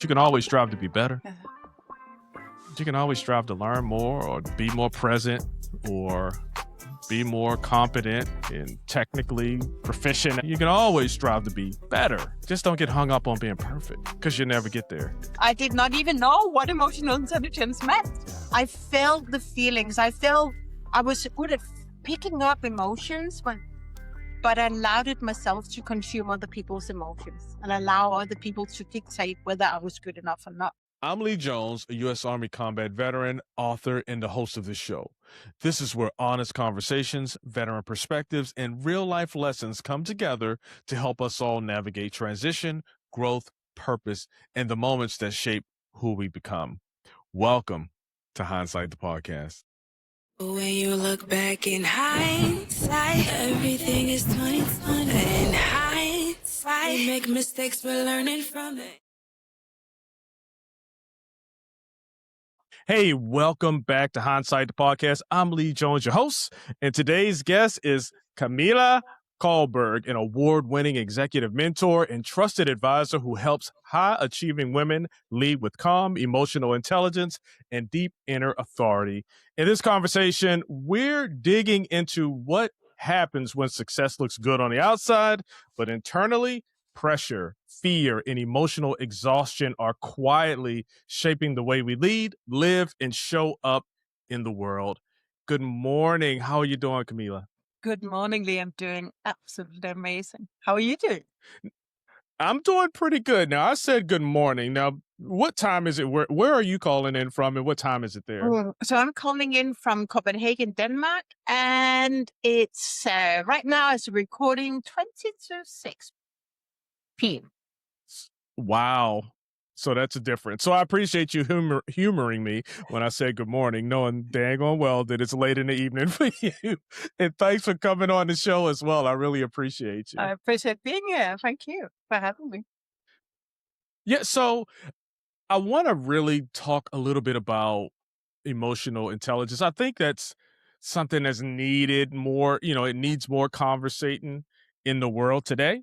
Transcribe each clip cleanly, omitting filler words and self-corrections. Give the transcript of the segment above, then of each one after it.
You can always strive to be better. Uh-huh. You can always strive to learn more or be more present or be more competent and technically proficient. You can always strive to be better. Just don't get hung up on being perfect because you never get there. I did not even know what emotional intelligence meant. I felt the feelings. I was good at picking up emotions, but I allowed it myself to consume other people's emotions and allow other people to dictate whether I was good enough or not. I'm Lee Jones, a U.S. Army combat veteran, author, and the host of this show. This is where honest conversations, veteran perspectives, and real life lessons come together to help us all navigate transition, growth, purpose, and the moments that shape who we become. Welcome to Hindsight, the podcast. When you look back in hindsight, everything is 20/20. In hindsight, we make mistakes, we're learning from it. Hey, welcome back to Hindsight, the podcast. I'm Lee Jones, your host, and today's guest is Camilla Calberg, an award-winning executive mentor and trusted advisor who helps high-achieving women lead with calm, emotional intelligence, and deep inner authority. In this conversation, we're digging into what happens when success looks good on the outside, but internally, pressure, fear, and emotional exhaustion are quietly shaping the way we lead, live, and show up in the world. Good morning. How are you doing, Camilla? Good morning, Lee. I'm doing absolutely amazing. How are you doing? I'm doing pretty good. Now, I said good morning. Now, what time is it? Where are you calling in from, and what time is it there? So I'm calling in from Copenhagen, Denmark, and it's right now it's recording 20 to 6 p.m. Wow. So that's a difference. So I appreciate you humoring me when I say good morning, knowing dang on well that it's late in the evening for you. And thanks for coming on the show as well. I really appreciate you. I appreciate being here. Thank you for having me. Yeah, so I want to really talk a little bit about emotional intelligence. I think that's something that's needed more, it needs more conversating in the world today.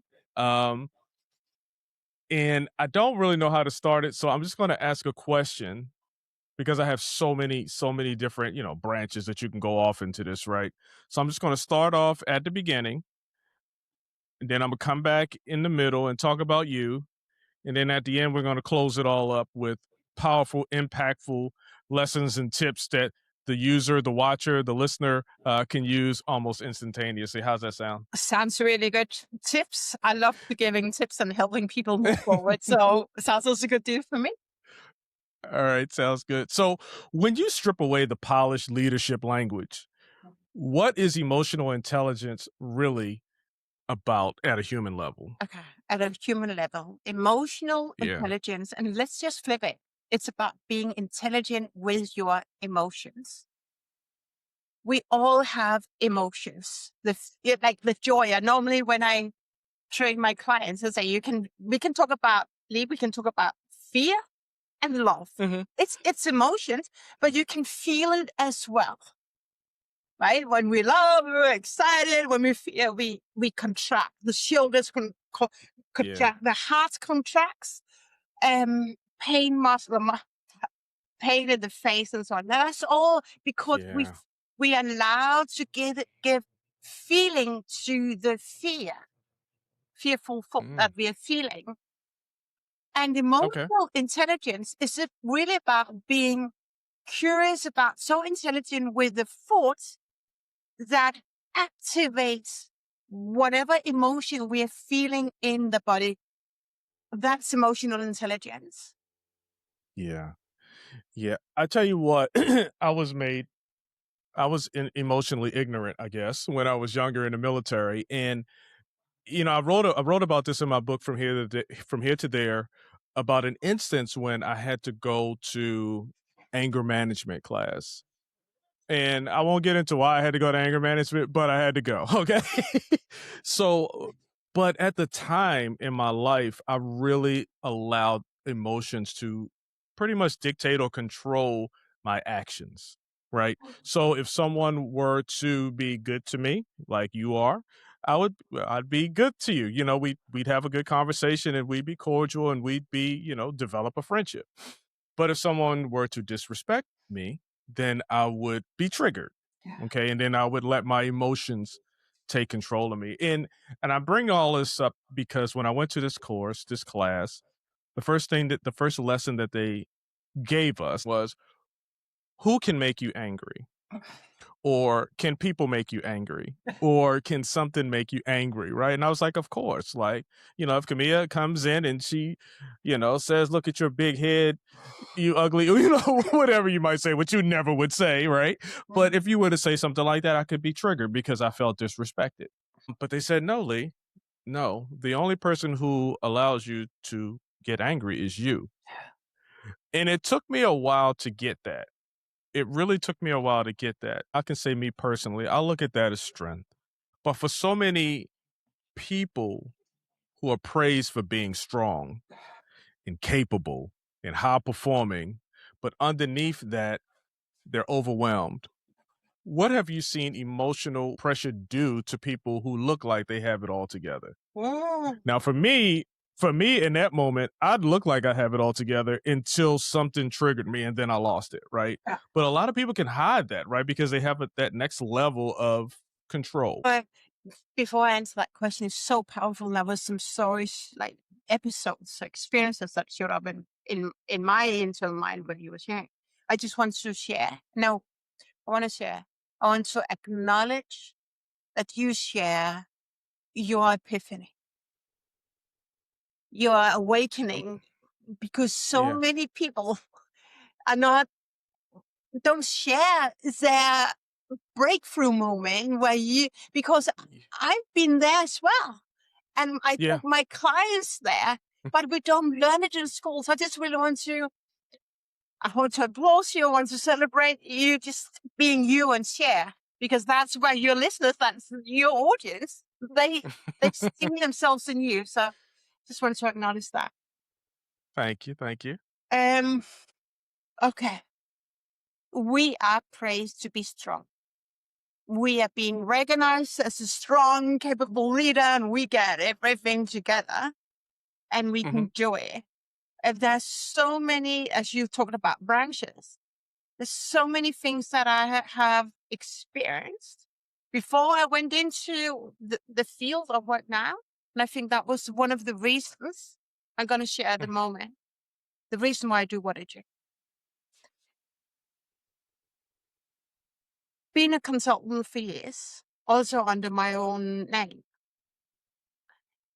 And I don't really know how to start it, so I'm just going to ask a question because I have so many different, branches that you can go off into this, right? So I'm just going to start off at the beginning, and then I'm going to come back in the middle and talk about you, and then at the end we're going to close it all up with powerful, impactful lessons and tips that the user, the watcher, the listener can use almost instantaneously. How's that sound? Sounds really good. Tips. I love giving tips and helping people move forward. So sounds also a good deal for me. All right, sounds good. So when you strip away the polished leadership language, what is emotional intelligence really about at a human level? Okay. At a human level, emotional Yeah. intelligence, and let's just flip it. It's about being intelligent with your emotions. We all have emotions. Like the joy. And normally when I train my clients, I say we can talk about fear and love. Mm-hmm. It's emotions, but you can feel it as well. Right? When we love, we're excited. When we fear, we contract. The shoulders contract. The heart contracts. Pain pain in the face and so on. That's all because we are allowed to give feeling to the fearful thought that we are feeling. And emotional intelligence is really about being curious about, so intelligent with the thoughts that activates whatever emotion we are feeling in the body. That's emotional intelligence. Yeah. I tell you what, I was emotionally ignorant, I guess, when I was younger in the military. And, I wrote about this in my book, From Here to There, about an instance when I had to go to anger management class. And I won't get into why I had to go to anger management, but I had to go. Okay. So, but at the time in my life, I really allowed emotions to pretty much dictate or control my actions. Right. So if someone were to be good to me, like you are, I'd be good to you. We'd have a good conversation and we'd be cordial and we'd be, develop a friendship. But if someone were to disrespect me, then I would be triggered. Yeah. Okay. And then I would let my emotions take control of me. And I bring all this up because when I went to this class, the first lesson that they gave us was, who can make you angry? Or can people make you angry? Or can something make you angry? Right. And I was like, of course. Like, if Camilla comes in and she, says, look at your big head, you ugly, whatever you might say, which you never would say. Right. But if you were to say something like that, I could be triggered because I felt disrespected. But they said, no, Lee, no, the only person who allows you to get angry is you. And it took me a while to get that. It really took me a while to get that. I can say me personally, I look at that as strength. But for so many people who are praised for being strong and capable and high performing, but underneath that, they're overwhelmed. What have you seen emotional pressure do to people who look like they have it all together? Now, for me, in that moment, I'd look like I have it all together until something triggered me and then I lost it, right? Yeah. But a lot of people can hide that, right? Because they have that next level of control. But before I answer that question, it's so powerful. There was some stories, like episodes, experiences that showed up in my internal mind when you were sharing. I just want to share. No, I want to share. I want to acknowledge that you share your epiphany, your awakening, because so many people don't share their breakthrough moment because I've been there as well. And I take my clients there, but we don't learn it in school. So I just really want to applaud you. I want to celebrate you just being you and share, because that's why your listeners, that's your audience. They see themselves in you. So just want to acknowledge that. Thank you. Okay. We are praised to be strong. We are being recognized as a strong, capable leader, and we get everything together and we can do it. And there's so many, as you talked about branches, there's so many things that I have experienced before I went into the field of work now. And I think that was one of the reasons I'm going to share at the moment. The reason why I do what I do. Being a consultant for years, also under my own name.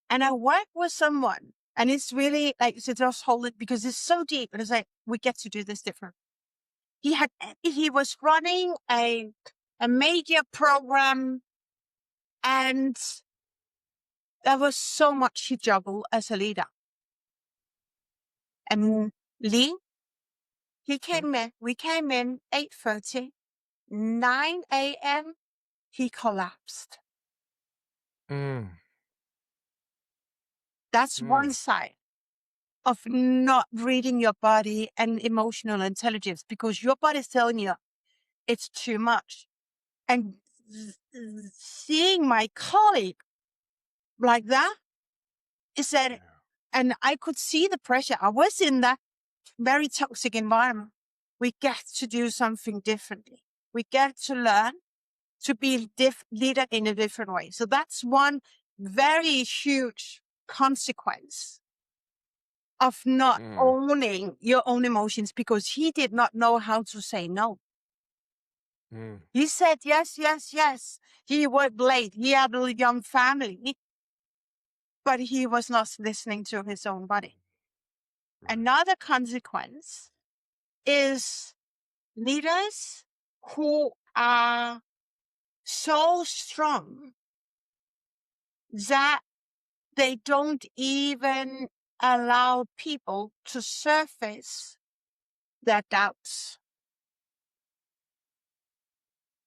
And I work with someone, and it's really like, to just hold it because it's so deep. And it's like, we get to do this different. He was running a major program, and there was so much he juggled as a leader. And Lee, we came in 8:30, 9 a.m., he collapsed. That's one side of not reading your body and emotional intelligence, because your body's telling you it's too much. And seeing my colleague like that, is that, and I could see the pressure. I was in that very toxic environment. We get to do something differently. We get to learn to be leader in a different way. So that's one very huge consequence of not owning your own emotions, because he did not know how to say no. He said yes, yes, yes. He worked late. He had a young family, but he was not listening to his own body. Right. Another consequence is leaders who are so strong that they don't even allow people to surface their doubts.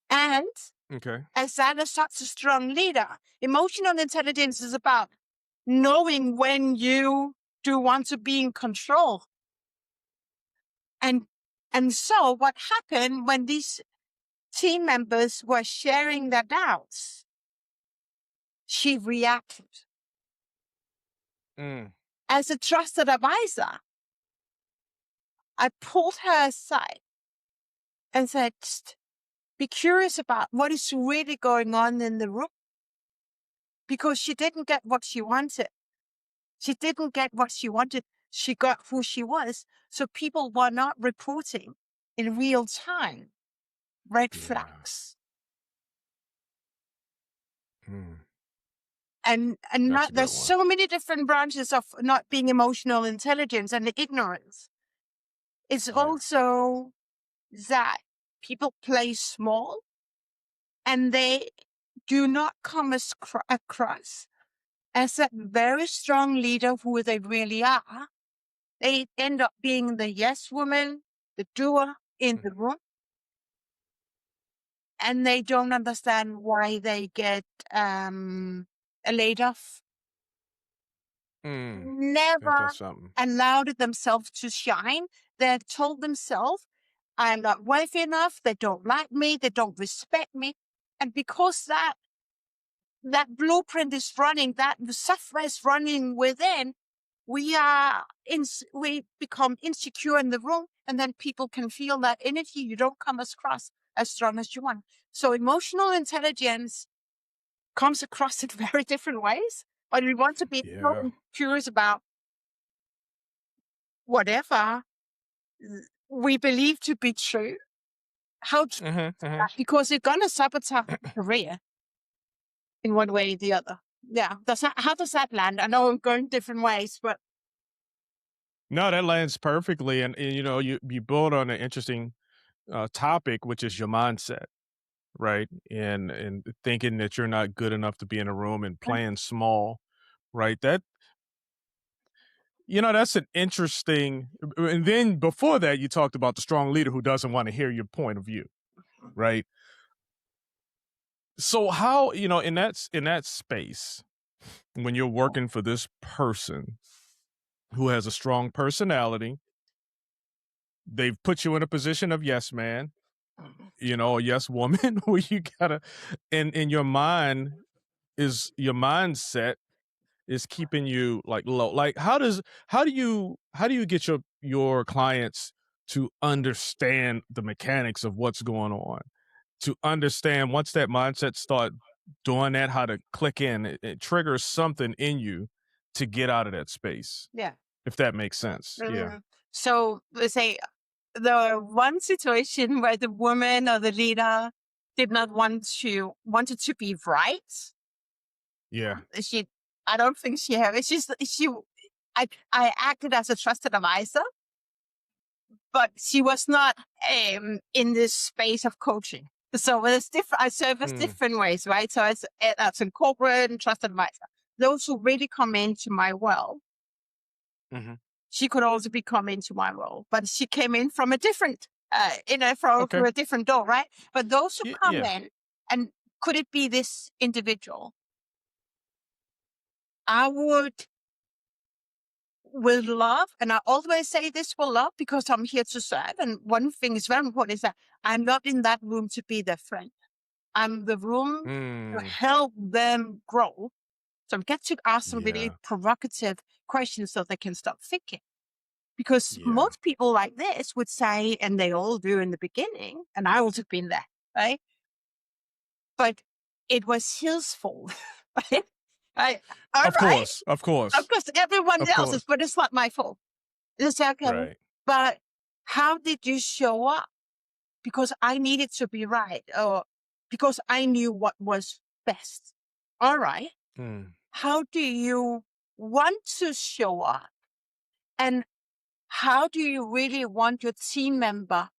And as that is such a strong leader, emotional intelligence is about knowing when you do want to be in control. And so what happened when these team members were sharing their doubts, she reacted. Mm. As a trusted advisor, I pulled her aside and said, be curious about what is really going on in the room. Because she didn't get what she wanted. She didn't get what she wanted. She got who she was. So people were not reporting in real time red flags. Mm. And That's a there's good one. so many different branches of not being emotional intelligence and ignorance. It's also that people play small and they do not come across as a very strong leader who they really are. They end up being the yes woman, the doer in the room, and they don't understand why they get laid off. Ain't Never that something? allowed themselves to shine. They told themselves, I'm not worthy enough. They don't like me. They don't respect me. And because that blueprint is running, that the software is running within, we become insecure in the room, and then people can feel that energy. You don't come across as strong as you want. So emotional intelligence comes across in very different ways, but we want to be curious about whatever we believe to be true. How to because it's gonna sabotage your career in one way or the other. Yeah. How does that land? I know I'm going different ways, but No, that lands perfectly, and you know, you build on an interesting topic, which is your mindset, right? And thinking that you're not good enough to be in a room and playing small, right? That that's an interesting. And then before that, you talked about the strong leader who doesn't want to hear your point of view, right? So how in that space when you're working for this person who has a strong personality, they've put you in a position of yes man, or yes woman, where you gotta, and your mindset is keeping you like low. Like how do you get your clients to understand the mechanics of what's going on, to understand once that mindset start doing that, how to click in, it triggers something in you to get out of that space, yeah. if that makes sense. Yeah. So let's say the one situation where the woman or the leader did not wanted to be right. Yeah. I don't think she had. I acted as a trusted advisor, but she was not in this space of coaching. So it's different. I service different ways, right? So that's a corporate and trusted advisor. Those who really come into my world, she could also be come into my role, but she came in from a different, through a different door, right? But those who come in, and could it be this individual? I would, with love, and I always say this with love because I'm here to serve. And one thing is very important is that I'm not in that room to be their friend. I'm the room to help them grow. So I get to ask some really provocative questions so they can stop thinking. Because most people like this would say, and they all do in the beginning, and I also been there, right? But it was his fault, right? Of course. Of course, everyone else's, but it's not my fault. It's okay. Right. But how did you show up? Because I needed to be right, or because I knew what was best. All right. How do you want to show up? And how do you really want your team member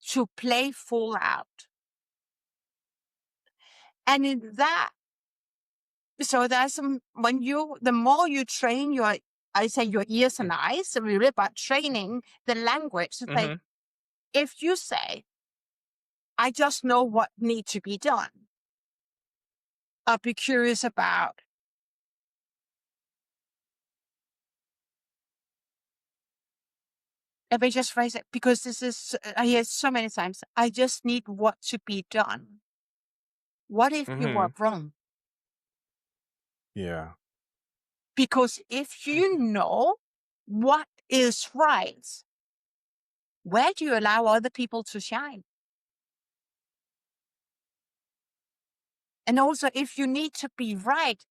to play full out? And in that, so there's the more you train your ears and eyes, so really about training the language. Like, if you say, I just know what needs to be done, I'll be curious about, let me just phrase it, because this is, I hear it so many times, I just need what to be done. What if you were wrong? Yeah. Because if you know what is right, where do you allow other people to shine? And also, if you need to be right,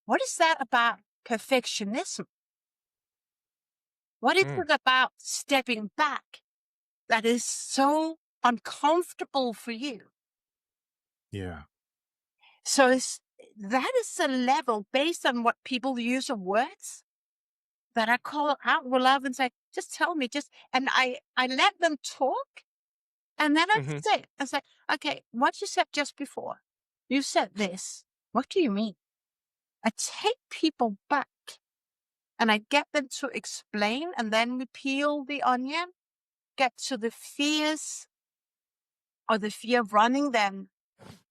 what is that about perfectionism? What is Mm. it about stepping back that is so uncomfortable for you? Yeah. So that is a level based on what people use of words that I call out with love and say, just tell me, and I let them talk. And then I Hmm. say, okay, what you said just before, you said this. What do you mean? I take people back and I get them to explain, and then we peel the onion, get to the fears or the fear of running them,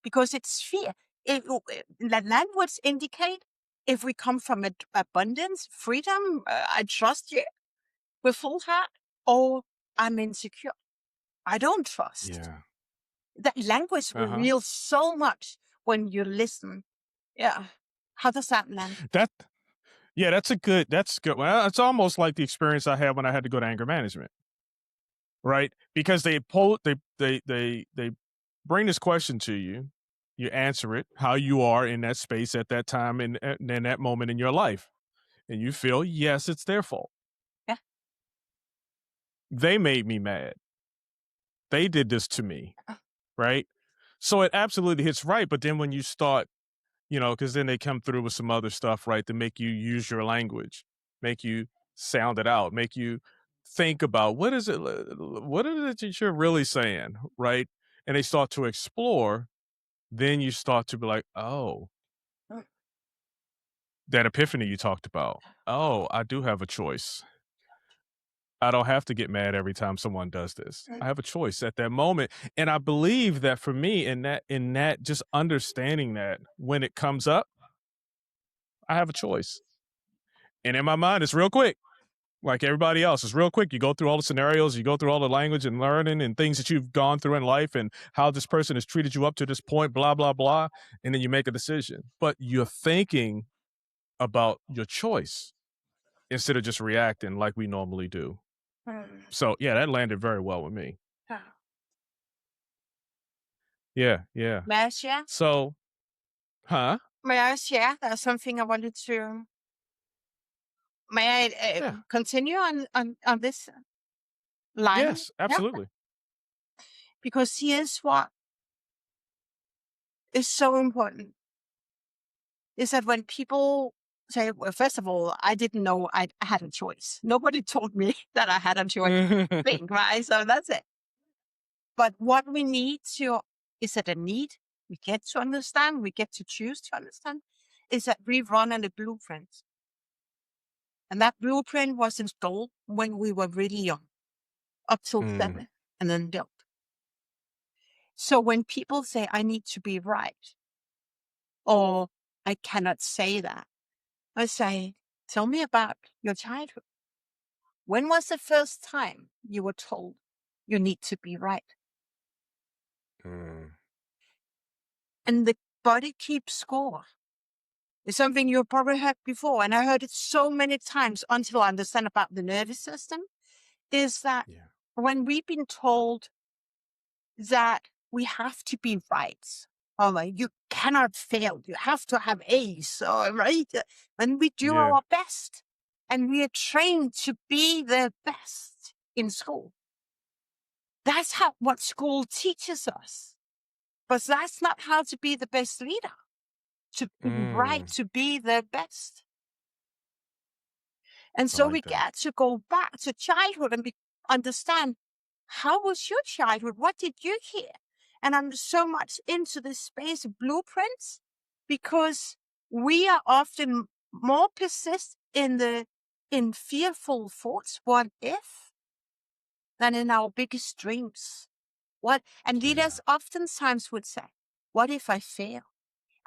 because it's fear. The language indicate if we come from abundance, freedom, I trust you with full heart, or I'm insecure. I don't trust. Yeah. That language Uh-huh. reveals so much when you listen. Yeah. How does that land? That Yeah, that's good. Well, it's almost like the experience I had when I had to go to anger management, right? Because they bring this question to you, you answer it how you are in that space at that time and in that moment in your life, and you feel yes, it's their fault. Yeah. They made me mad. They did this to me, Uh, right? So it absolutely hits right. But then when you start, because then they come through with some other stuff, right, to make you use your language, make you sound it out, make you think about what is it that you're really saying, right? And they start to explore, then you start to be like, oh, mm, that epiphany you talked about. Oh, I do have a choice. I don't have to get mad every time someone does this. mm, I have a choice at that moment. And I believe that for me in that just understanding that when it comes up, I have a choice. And in my mind, it's real quick. Like everybody else, it's real quick. You go through all the scenarios, you go through all the language and learning and things that you've gone through in life and how this person has treated you up to this point, blah, blah, blah. And then you make a decision. But you're thinking about your choice instead of just reacting like we normally do. mm. So yeah, that landed very well with me. Ah. Yeah, yeah. May I share? So, huh? May I share? There's something I wanted to. May I Yeah. continue on this line? Yes, Yeah. absolutely. Because here's what is so important is that when people say, well, first of all, I didn't know I had a choice. Nobody told me that I had a choice. Think, right? So that's it. But what we need to, is that a need we get to understand, we get to choose to understand, is that we run on a blueprint. And that blueprint was installed when we were really young, up till Mm, 7, and then built. So when people say, I need to be right, or I cannot say that, I say, tell me about your childhood. When was the first time you were told you need to be right? mm, And the body keeps score. It's something you've probably heard before, and I heard it so many times until I understand about the nervous system, is that yeah. when we've been told that we have to be right, oh, like, you cannot fail, you have to have A's, so, right? When we do Yeah. our best, and we are trained to be the best in school. That's what school teaches us. But that's not how to be the best leader, to be right, Mm, to be the best. And I so we like that. get to go back to childhood and understand, how was your childhood? What did you hear? And I'm so much into this space of blueprints because we are often more persist in fearful thoughts, what if, than in our biggest dreams. And Yeah. leaders oftentimes would say, what if I fail?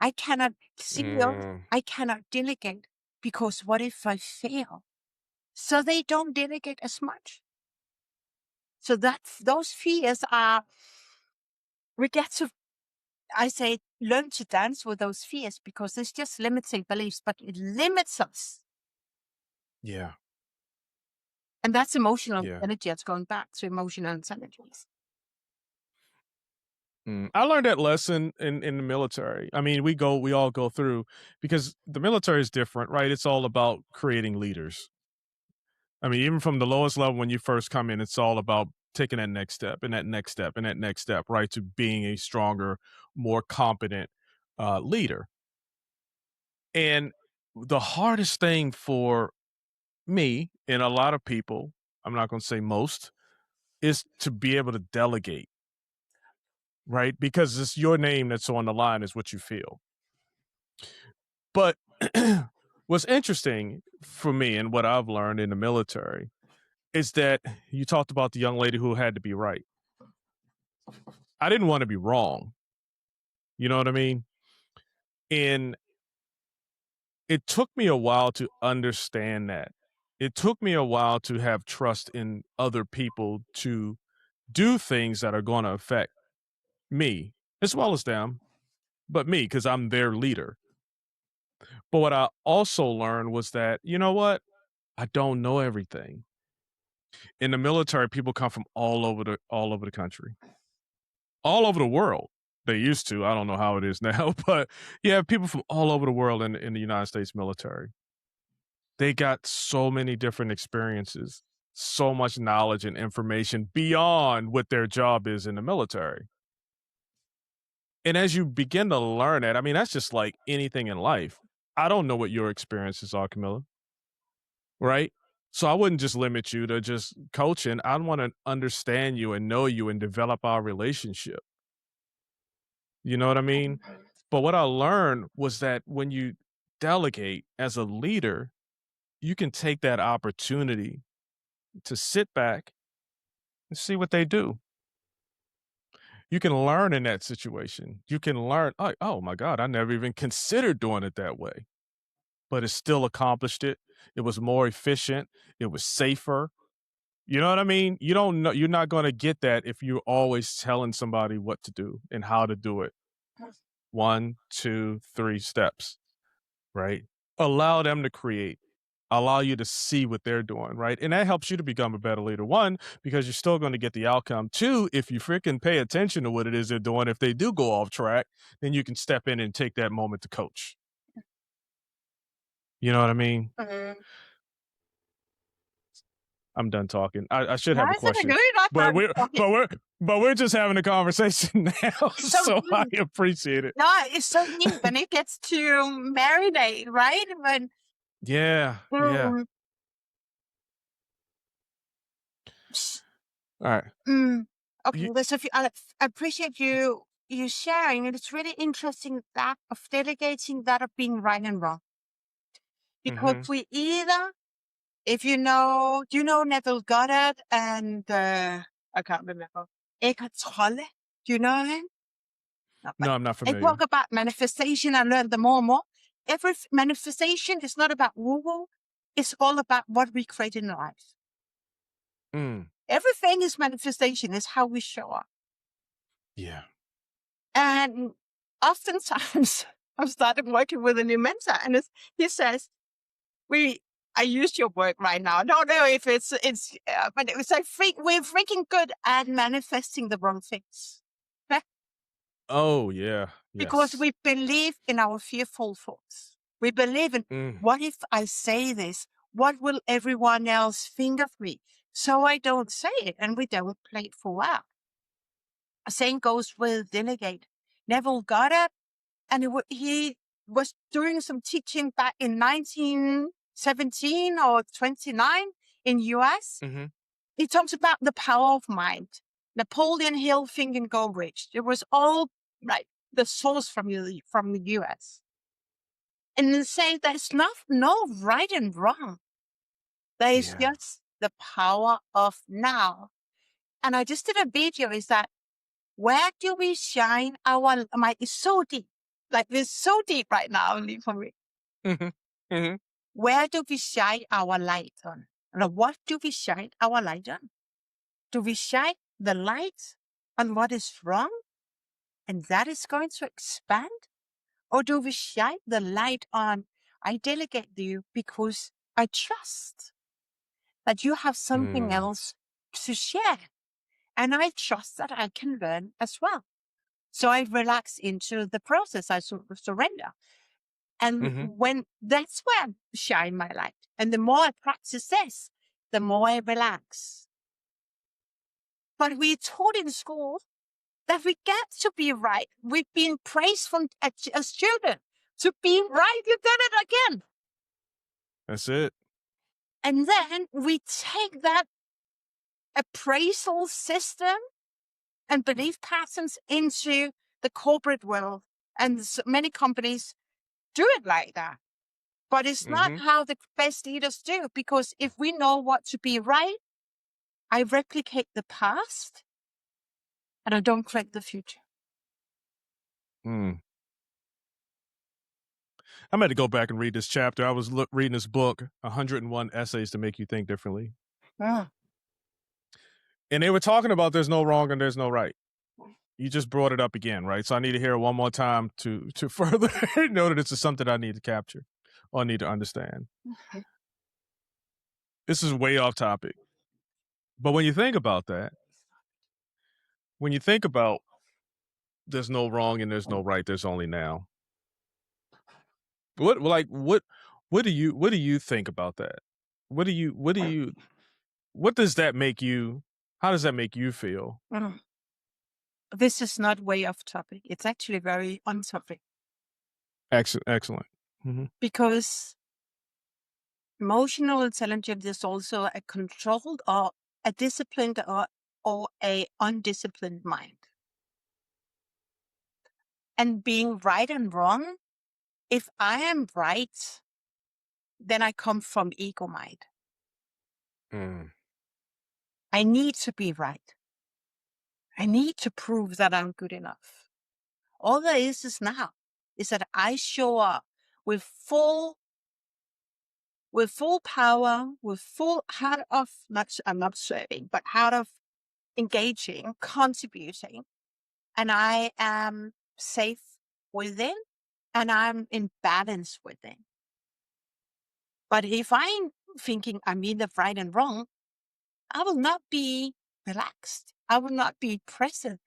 I cannot CEO, Mm, I cannot delegate because what if I fail? So they don't delegate as much. So those fears are, we get to I say learn to dance with those fears, because it's just limiting beliefs, but it limits us. Yeah. And that's emotional Yeah. energy. It's going back to emotional intelligence. I learned that lesson in the military. I mean, we all go through, because the military is different, right? It's all about creating leaders. I mean, even from the lowest level when you first come in, it's all about taking that next step and that next step and that next step, right? To being a stronger, more competent leader. And the hardest thing for me and a lot of people, I'm not going to say most, is to be able to delegate, right? Because it's your name that's on the line, is what you feel. But what's interesting for me and what I've learned in the military is that you talked about the young lady who had to be right. I didn't want to be wrong. You know what I mean? And it took me a while to understand that. It took me a while to have trust in other people to do things that are going to affect me as well as them, but me, because I'm their leader. But what I also learned was that, you know what? I don't know everything. In the military, people come from all over the country, all over the world. They used to. I don't know how it is now, but you have people from all over the world in the United States military. They got so many different experiences, so much knowledge and information beyond what their job is in the military. And as you begin to learn that, I mean, that's just like anything in life. I don't know what your experiences are, Camilla, right? So I wouldn't just limit you to just coaching. I want to understand you and know you and develop our relationship. You know what I mean? But what I learned was that when you delegate as a leader, you can take that opportunity to sit back and see what they do. You can learn in that situation. You can learn, oh my God, I never even considered doing it that way, but it still accomplished it. It was more efficient. It was safer. You know what I mean? You don't know, you're not going to get that if you're always telling somebody what to do and how to do it. 1, 2, 3 steps, right? Allow them to create. Allow you to see what they're doing, right? And that helps you to become a better leader. 1, because you're still going to get the outcome. 2, if you freaking pay attention to what it is they're doing, if they do go off track, then you can step in and take that moment to coach. You know what I mean? Mm-hmm. I'm done talking. I should No, have a it's okay. question, You're not but done talking. we're just having a conversation now, It's so so I deep. appreciate it. No, it's so deep, and it gets to marinate, right? When Yeah, yeah. mm, All right. okay, You, there's a few. I appreciate you sharing, and it's really interesting that of delegating that of being right and wrong, because mm-hmm. we either, if you know, do you know Neville Goddard and I can't remember Eckhart Tolle? Do you know him? No, but No, I'm not they talk familiar. about manifestation. I learned the more and more. Every manifestation is not about woo-woo. It's all about what we create in life. Mm, Everything is manifestation. It's how we show up. yeah. And oftentimes, I'm started working with a new mentor, and he says, I use your word right now. I don't know if but it was we're freaking good at manifesting the wrong things. Oh, yeah. Because Yes. we believe in our fearful thoughts. We believe in, Mm, what if I say this? What will everyone else think of me? So I don't say it, and we don't play it for well. Same goes with delegate. Neville Goddard, and he was doing some teaching back in 1917 or 29 in US. mm-hmm. He talks about the power of mind. Napoleon Hill, Think and Go Rich. It was all like the source from the US. And then say there's no right and wrong. There is Yeah. just the power of now. And I just did a video, is that where do we shine our light? It's so deep. Like it's so deep right now, only for me. Mm-hmm. Mm-hmm. Where do we shine our light on? And what do we shine our light on? Do we shine the light on what is wrong? and that is going to expand? Or do we shine the light on, I delegate you because I trust that you have something else to share. And I trust that I can learn as well. So I relax into the process. I surrender. And when that's where I shine my light. And the more I practice this, the more I relax. But we're taught in school that we get to be right. We've been praised from as children to be right. You did it again. That's it. And then we take that appraisal system and belief patterns into the corporate world. And many companies do it like that. But it's not how the best leaders do, because if we know what to be right, I replicate the past and I don't create the future. I'm going to go back and read this chapter. I was reading this book, 101 Essays to Make You Think Differently. Ah. And they were talking about there's no wrong and there's no right. You just brought it up again, right? So I need to hear it one more time to further know that this is something I need to capture or need to understand. Okay. This is way off topic. But when you think about that, when you think about there's no wrong and there's no right, there's only now. What do you think about that? What does that make you, how does that make you feel? This is not way off topic. It's actually very on topic. Excellent. Because emotional intelligence is also a controlled or a disciplined or a undisciplined mind. And being right and wrong, if I am right, then I come from ego mind. I need to be right. I need to prove that I'm good enough. All there is now is that I show up with full power, with full heart of, I'm not serving, but heart of engaging, contributing. And I am safe within and I'm in balance within. But if I'm thinking I'm either right and wrong, I will not be relaxed. I will not be present.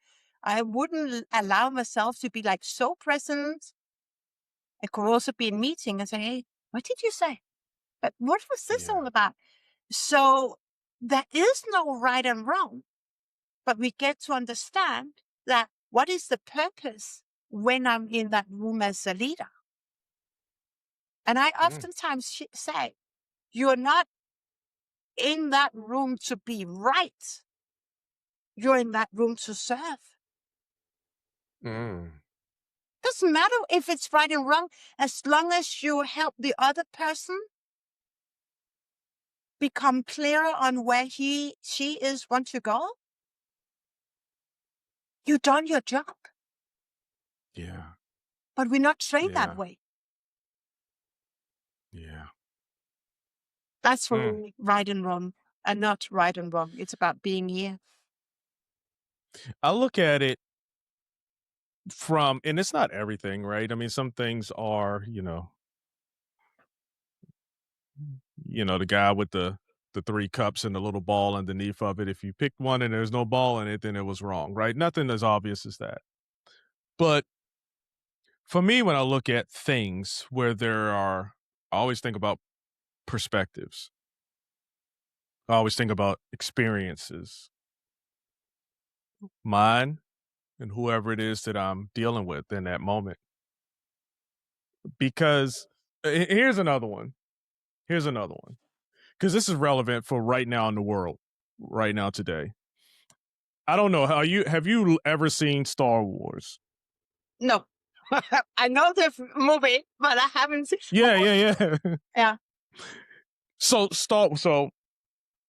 I wouldn't allow myself to be like so present. I could also be in meeting and say, hey, what did you say? But what was this all about? So there is no right and wrong, but we get to understand that what is the purpose when I'm in that room as a leader? And I oftentimes say, you're not in that room to be right. You're in that room to serve. Doesn't matter if it's right and wrong, as long as you help the other person become clearer on where she is want to go, you've done your job. Yeah. But we're not trained that way. Yeah. That's for me, right and wrong, and not right and wrong. It's about being here. I look at it from, and it's not everything, right? I mean, some things are, the guy with the 3 cups and the little ball underneath of it. If you picked one and there's no ball in it, then it was wrong, right? Nothing as obvious as that. But for me, when I look at things where I always think about perspectives. I always think about experiences. Mine and whoever it is that I'm dealing with in that moment. Because here's another one. Because this is relevant for right now in the world, right now today. I don't know, have you ever seen Star Wars? No. I know the movie, but I haven't seen. Yeah. Yeah. So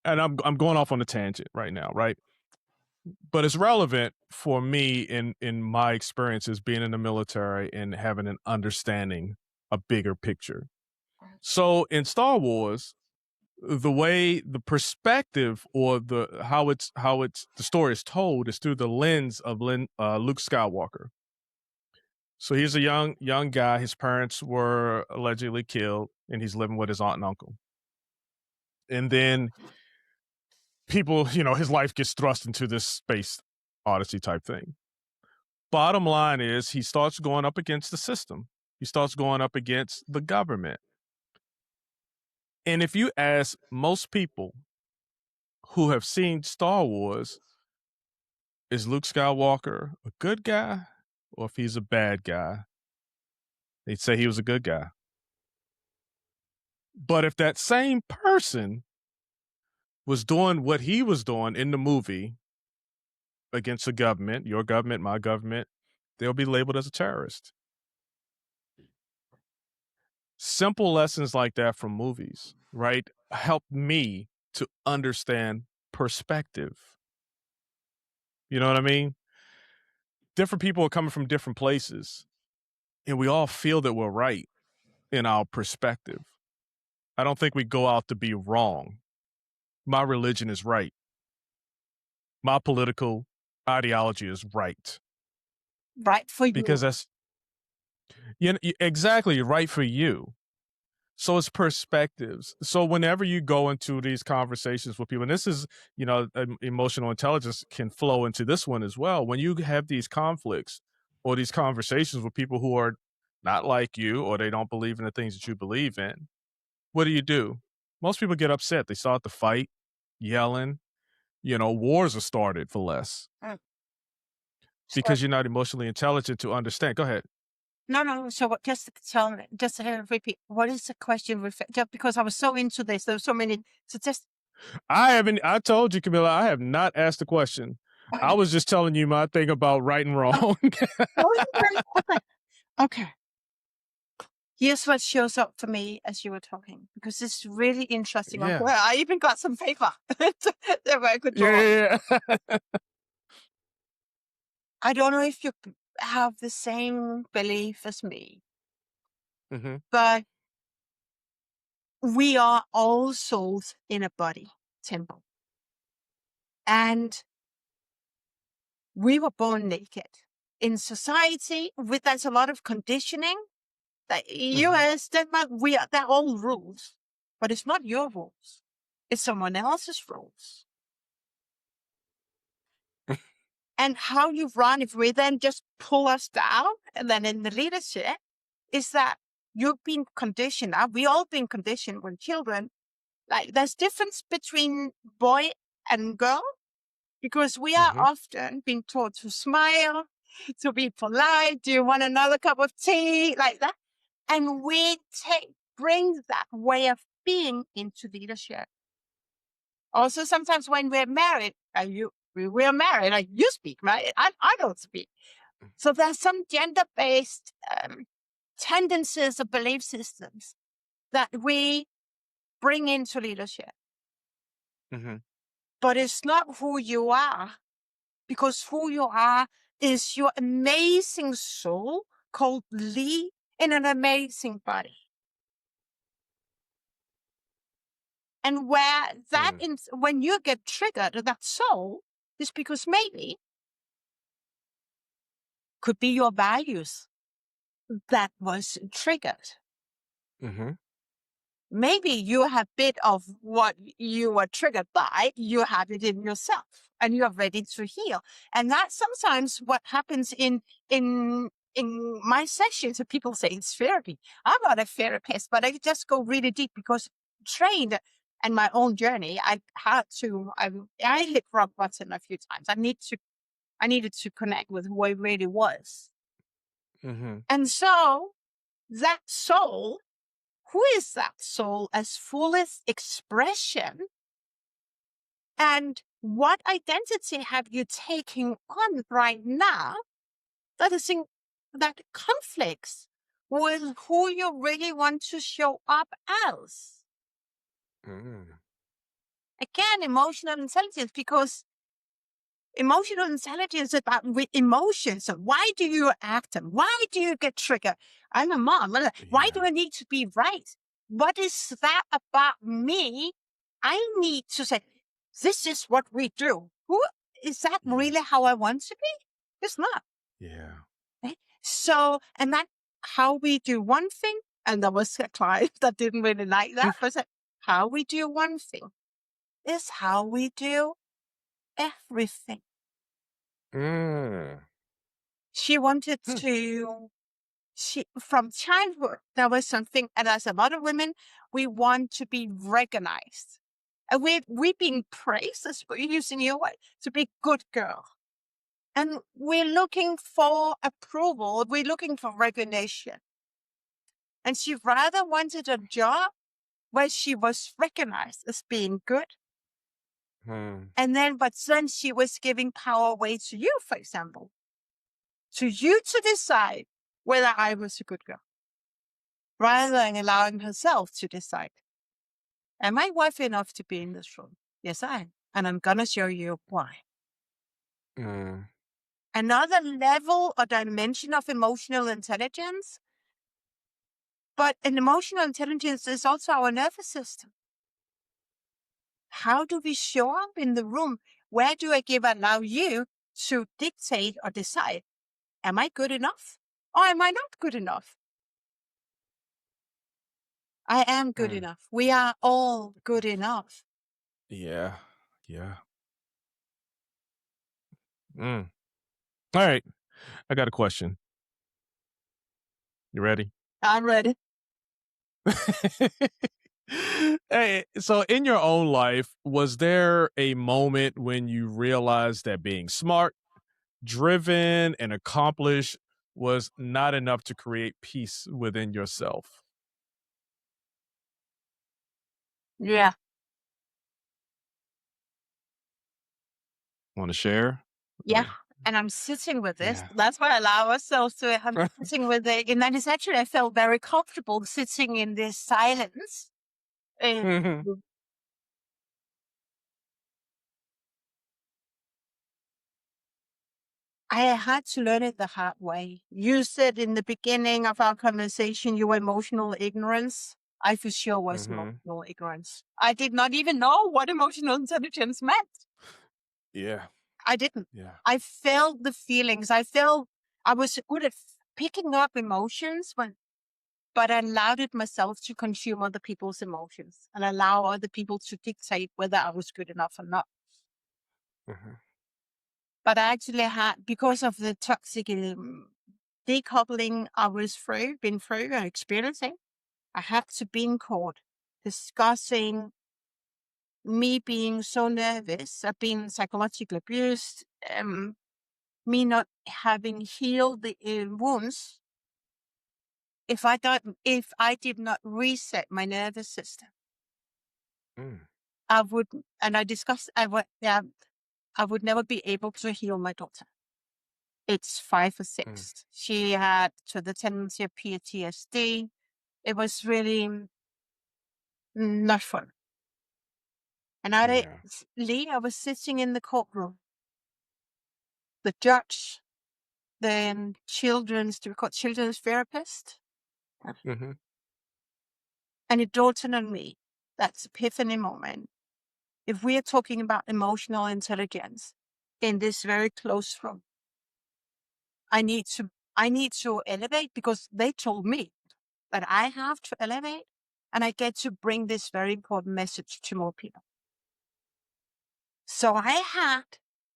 and I'm going off on a tangent right now, right? But it's relevant for me in my experiences being in the military and having an understanding, a bigger picture. So in Star Wars, the way the perspective or how the story is told is through the lens of Luke Skywalker. So he's a young guy. His parents were allegedly killed, and he's living with his aunt and uncle. And then people, his life gets thrust into this space odyssey type thing. Bottom line is he starts going up against the system. He starts going up against the government. And if you ask most people who have seen Star Wars, is Luke Skywalker a good guy or if he's a bad guy? They'd say he was a good guy. But if that same person was doing what he was doing in the movie against the government, your government, my government, they'll be labeled as a terrorist. Simple lessons like that from movies, right, help me to understand perspective. You know what I mean? Different people are coming from different places, and we all feel that we're right in our perspective. I don't think we go out to be wrong. My religion is right. My political ideology is right. Right for you. Because that's exactly right for you. So it's perspectives. So whenever you go into these conversations with people, and this is, emotional intelligence can flow into this one as well. When you have these conflicts or these conversations with people who are not like you, or they don't believe in the things that you believe in, what do? Most people get upset. They start to fight, yelling. Wars are started for less. Because you're not emotionally intelligent to understand. Go ahead. No. So just tell me, just repeat. What is the question? Just because I was so into this, there were so many. So just. I told you, Camilla, I have not asked the question. I was just telling you my thing about right and wrong. Okay. Here's what shows up for me as you were talking, because it's really interesting. Yeah. Well, I even got some paper that I could draw. Yeah. I don't know if you have the same belief as me, but we are all souls in a body temple. And we were born naked. In society, there's a lot of conditioning. The US, Denmark, they're all rules, but it's not your rules. It's someone else's rules. And how you run, if we then just pull us down, and then in the leadership, is that you've been conditioned. We all been conditioned when children. Like there's difference between boy and girl, because we are often being taught to smile, to be polite. Do you want another cup of tea? Like that. And we bring that way of being into leadership. Also, sometimes when we're married, we're married, like you speak, right? I don't speak. So there's some gender-based tendencies or belief systems that we bring into leadership. But it's not who you are, because who you are is your amazing soul called Lee in an amazing body. And where that when you get triggered, that soul is because maybe could be your values that was triggered. Maybe you have a bit of what you were triggered by, you have it in yourself and you're ready to heal. And that's sometimes what happens in my sessions. So people say it's therapy. I'm not a therapist, but I just go really deep because trained and my own journey, I hit rock bottom a few times. I needed to connect with who I really was. And so that soul, who is that soul as fullest expression? And what identity have you taken on right now that conflicts with who you really want to show up as? Again, emotional intelligence, because emotional intelligence is about emotions. So why do you act? Why do you get triggered? I'm a mom. Why do I need to be right? What is that about me I need to say, this is what we do. Is that Yeah. really how I want to be? It's not. Yeah. Right? So, and that how we do one thing, and there was a client that didn't really like that, but said, how we do one thing is how we do everything. Mm. She wanted to, from childhood, there was something, and as a lot of women, we want to be recognized. And we're being praised, as we're using your word, to be good girl. And we're looking for approval. We're looking for recognition. And she rather wanted a job where she was recognized as being good. And then, but then she was giving power away to you, for example, to you to decide whether I was a good girl, rather than allowing herself to decide. Am I worthy enough to be in this room? Yes, I am. And I'm going to show you why. Mm. Another level or dimension of emotional intelligence. But an emotional intelligence is also our nervous system. How do we show up in the room? Where do I allow you to dictate or decide? Am I good enough? Or am I not good enough? I am good enough. We are all good enough. Yeah. Yeah. All right. I got a question. You ready? I'm ready. Hey, so in your own life, was there a moment when you realized that being smart, driven, and accomplished was not enough to create peace within yourself? Yeah. Want to share? Yeah. And I'm sitting with this. Yeah. That's why I allow ourselves to. I'm sitting with it. And that is actually, I felt very comfortable sitting in this silence. I had to learn it the hard way. You said in the beginning of our conversation, you were emotional ignorance. I for sure was emotional ignorance. I did not even know what emotional intelligence meant. Yeah. I didn't. Yeah. I felt the feelings. I was good at picking up emotions, but I allowed it myself to consume other people's emotions and allow other people to dictate whether I was good enough or not. But I actually had, because of the toxic decoupling I was been through and experiencing, I had to be in court discussing me being so nervous, being psychologically abused, me not having healed the wounds. If I did not reset my nervous system, I would, and I discussed, I would never be able to heal my daughter. It's 5 or 6. She had to the tendency of PTSD. It was really not fun. And I was sitting in the courtroom. The judge, the children's therapist, and it dawned on me, that epiphany moment. If we are talking about emotional intelligence in this very close room, I need to elevate, because they told me that I have to elevate, and I get to bring this very important message to more people. So I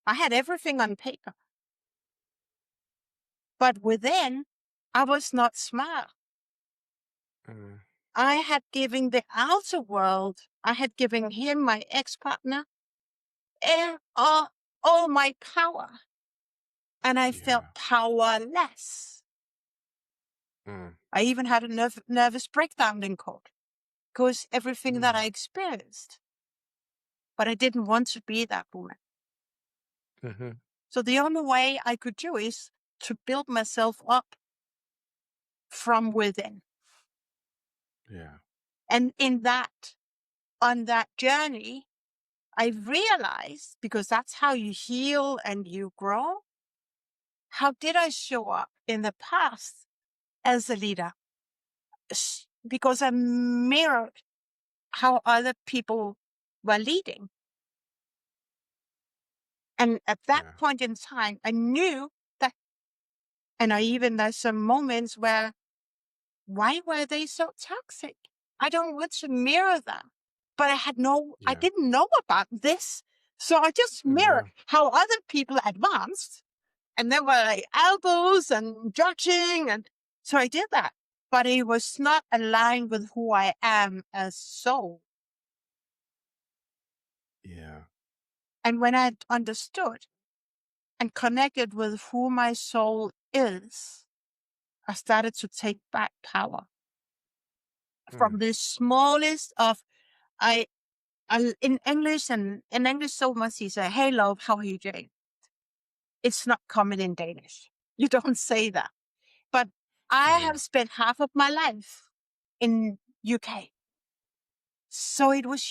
had everything on paper, but within, I was not smart. I had given the outer world, I had given him, my ex-partner, all my power, and I felt powerless. I even had a nervous breakdown in court because everything that I experienced. But I didn't want to be that woman. So the only way I could do is to build myself up from within. Yeah. And on that journey, I realized, because that's how you heal and you grow, how did I show up in the past as a leader? Because I mirrored how other people were leading. And at that point in time, I knew that, and there's some moments where, why were they so toxic? I don't want to mirror them. But I didn't know about this. So I just mirrored how other people advanced. And there were like elbows and judging. And so I did that. But it was not aligned with who I am as soul. Yeah. And when I understood and connected with who my soul is, I started to take back power. From the smallest of, in English, so much you say, "Hey love, how are you doing?" It's not common in Danish. You don't say that. But I have spent half of my life in UK. So it was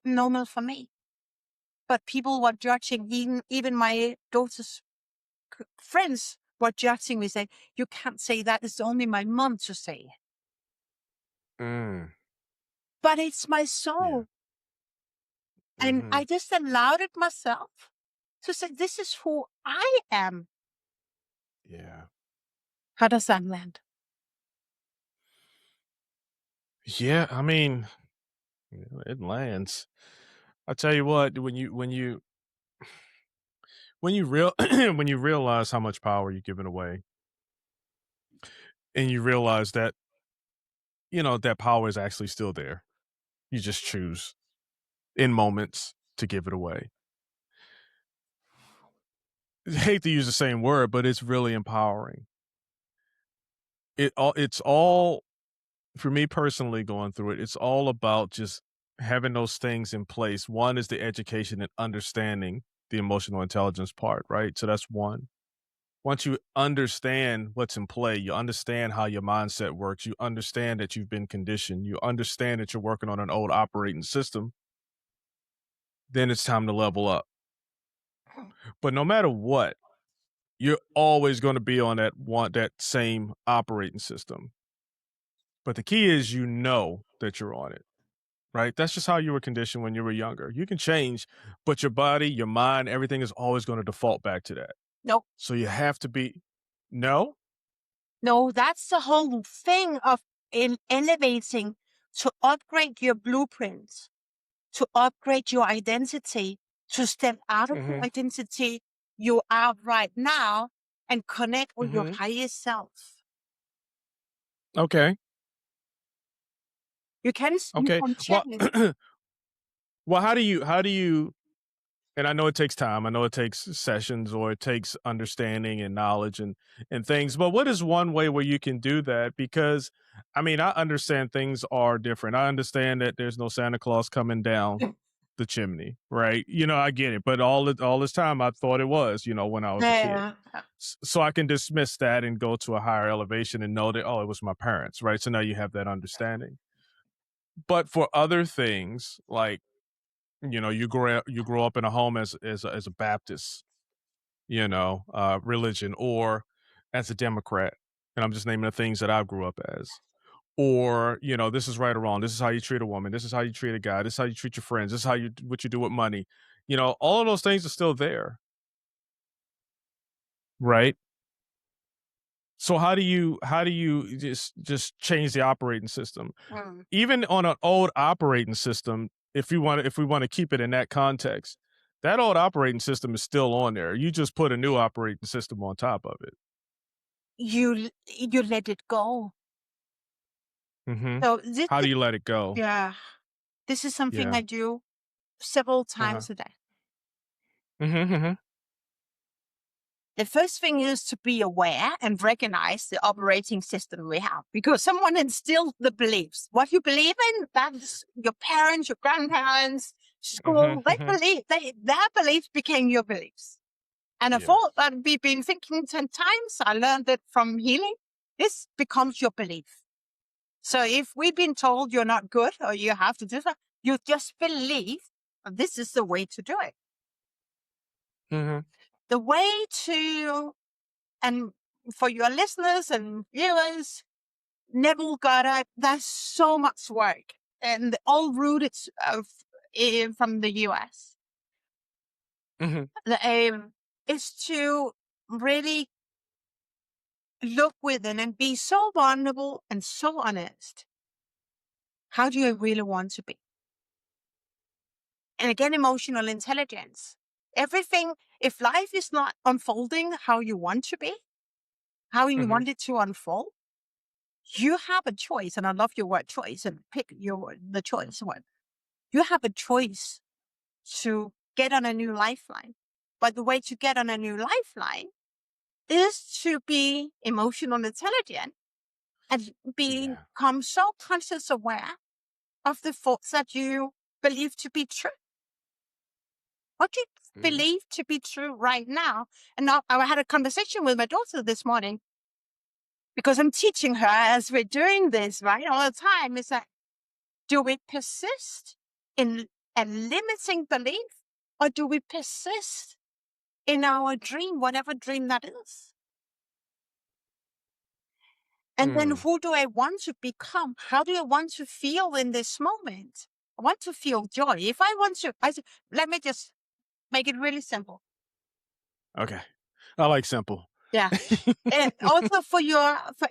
normal for me. But people were judging, even my daughter's friends were judging me, saying, "You can't say that. It's only my mom to say it." But it's my soul. And I just allowed it myself to say, this is who I am. Yeah. How does that land? Yeah, I mean, it lands. I tell you what, when you when you realize how much power you're giving away, and you realize that that power is actually still there, you just choose in moments to give it away. I hate to use the same word, but it's really empowering. It's all for me personally going through it. It's all about just having those things in place. One is the education and understanding the emotional intelligence part, right? So that's one. Once you understand what's in play, you understand how your mindset works, you understand that you've been conditioned, you understand that you're working on an old operating system, then it's time to level up. But no matter what, you're always going to be on that same operating system. But the key is that you're on it, right? That's just how you were conditioned when you were younger. You can change, but your body, your mind, everything is always going to default back to that. No. So you have to be no? No, that's the whole thing of elevating, to upgrade your blueprints, to upgrade your identity, to step out of the identity you are right now and connect with your highest self. Okay. You can Okay. change. Well, how do you and I know it takes time. I know it takes sessions or it takes understanding and knowledge and things, but what is one way where you can do that? Because I mean, I understand things are different. I understand that there's no Santa Claus coming down the chimney, right? I get it. But all this time I thought it was, when I was a kid. Yeah. So I can dismiss that and go to a higher elevation and know that, oh, it was my parents, right? So now you have that understanding. But for other things, like you grow up in a home as a Baptist, religion, or as a Democrat, and I'm just naming the things that I grew up as. Or this is right or wrong. This is how you treat a woman. This is how you treat a guy. This is how you treat your friends. This is what you do with money. All of those things are still there, right? So how do you just change the operating system? Even on an old operating system, if we want to keep it in that context, that old operating system is still on there. You just put a new operating system on top of it. You let it go. So How do you let it go? Yeah, this is something Yeah. I do several times a day. The first thing is to be aware and recognize the operating system we have, because someone instilled the beliefs. What you believe in, that's your parents, your grandparents, school. They believe their beliefs became your beliefs. And I thought that we've been thinking 10 times. I learned it from healing. This becomes your belief. So if we've been told you're not good or you have to do that, you just believe this is the way to do it. The way to, and for your listeners and viewers, Neville Goddard, that's so much work. And all rooted from the US. Mm-hmm. The aim is to really look within and be so vulnerable and so honest. How do you really want to be? And again, emotional intelligence. Everything, if life is not unfolding how you want to be, how you Mm-hmm. want it to unfold, you have a choice. And I love your word choice, and pick the choice word. You have a choice to get on a new lifeline. But the way to get on a new lifeline is to be emotional intelligent and become so conscious aware of the thoughts that you believe to be true. What do you believe to be true right now? And now I had a conversation with my daughter this morning because I'm teaching her as we're doing this, right, all the time, is that do we persist in a limiting belief, or do we persist in our dream, whatever dream that is? And then who do I want to become? How do I want to feel in this moment? I want to feel joy. If I want to, let me just make it really simple. Okay. I like simple. Yeah. And also for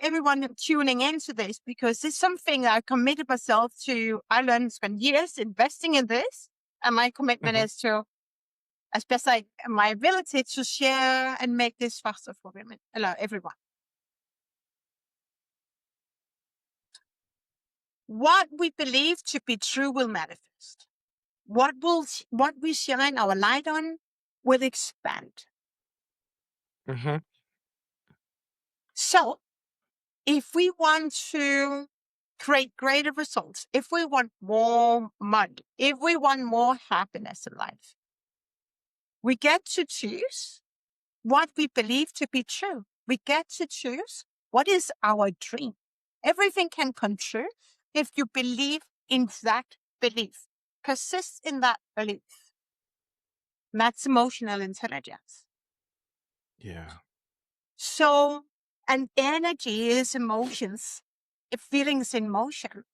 everyone tuning into this, because it's something I committed myself to. I learned, spend years investing in this. And my commitment is to, as best my ability, to share and make this faster for women, everyone. What we believe to be true will manifest. What we shine our light on will expand. So if we want to create greater results, if we want more money, if we want more happiness in life, we get to choose what we believe to be true. We get to choose what is our dream. Everything can come true if you believe in that belief. Persist in that belief. That's emotional intelligence. Yeah. So, and energy is emotions, feelings in motion.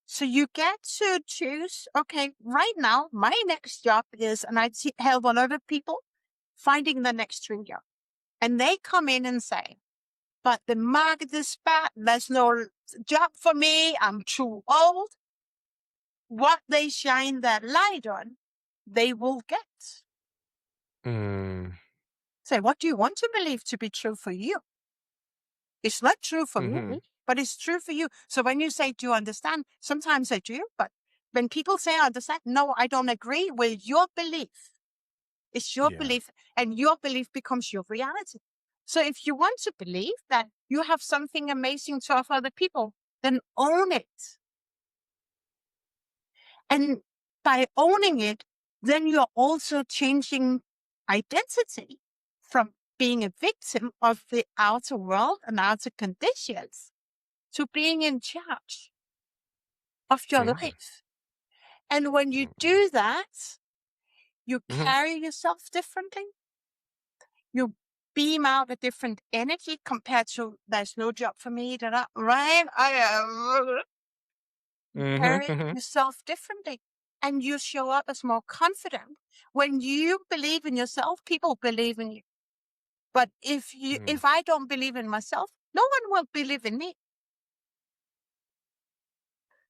So you get to choose, okay, right now, my next job is, and I help a lot of people finding the next dream job. And they come in and say, but the market is bad. There's no job for me. I'm too old. What they shine that light on, they will get. Say, what do you want to believe to be true for you? It's not true for me, but it's true for you. So when you say, do you understand? Sometimes I do, but when people say I understand, no, I don't agree with your belief. It's your belief, and your belief becomes your reality. So if you want to believe that you have something amazing to offer other people, then own it. And by owning it, then you're also changing identity from being a victim of the outer world and outer conditions to being in charge of your life. And when you do that, you carry yourself differently. You beam out a different energy compared to there's no job for me, right? You carry yourself differently, and you show up as more confident. When you believe in yourself, people believe in you. But if I don't believe in myself, no one will believe in me.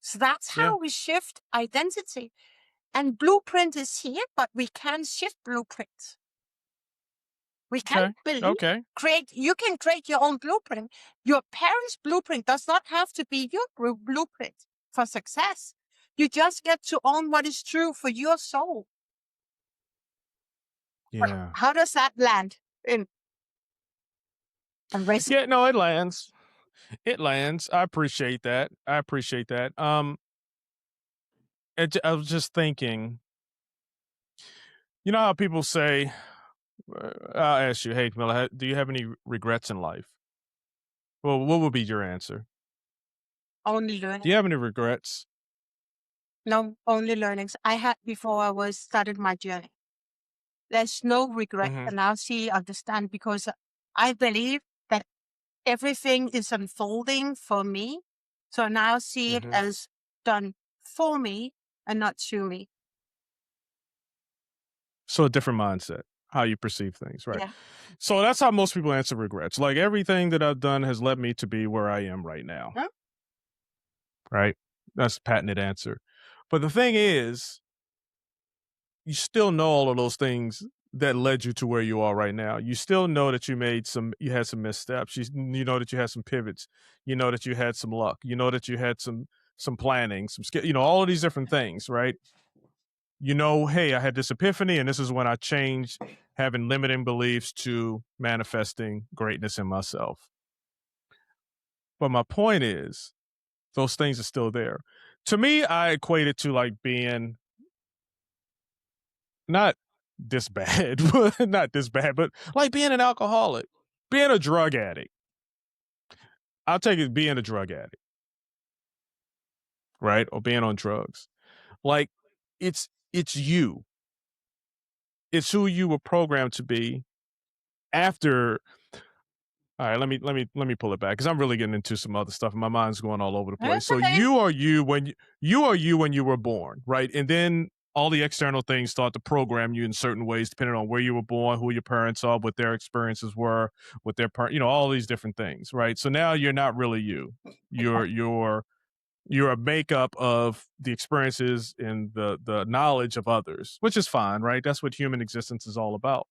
So that's how we shift identity. And blueprint is here, but we can shift blueprint. We can you can create your own blueprint. Your parents' blueprint does not have to be your blueprint for success. You just get to own what is true for your soul. Yeah. How does that land? Yeah, no, it lands. It lands. I appreciate that. I was just thinking, you know how people say, I'll ask you, hey, Camilla, do you have any regrets in life? Well, what would be your answer? Only learning. Do you have any regrets? No, only learnings. I had before I started my journey. There's no regret, and I'll understand, because I believe that everything is unfolding for me. So now see it as done for me and not to me. So a different mindset, how you perceive things, right? Yeah. So that's how most people answer regrets. Like everything that I've done has led me to be where I am right now, Huh? right? That's a patented answer. But the thing is, you still know all of those things that led you to where you are right now. You still know that you had some missteps. You know that you had some pivots. You know that you had some luck. You know that you had some planning, some skill. You know all of these different things, right? You know, hey, I had this epiphany, and this is when I changed having limiting beliefs to manifesting greatness in myself. But my point is, those things are still there. To me, I equate it to like being not this bad, not this bad, but like being an alcoholic, being a drug addict. I'll take it being a drug addict, right? Or being on drugs. Like it's you. It's who you were programmed to be after. All right, let me pull it back because I'm really getting into some other stuff and my mind's going all over the place. That's So okay. you are you when you are you when you were born, right? And then all the external things start to program you in certain ways depending on where you were born, who your parents are, what their experiences were, what their all these different things, right? So now you're not really you. You're a makeup of the experiences and the knowledge of others, which is fine, right? That's what human existence is all about.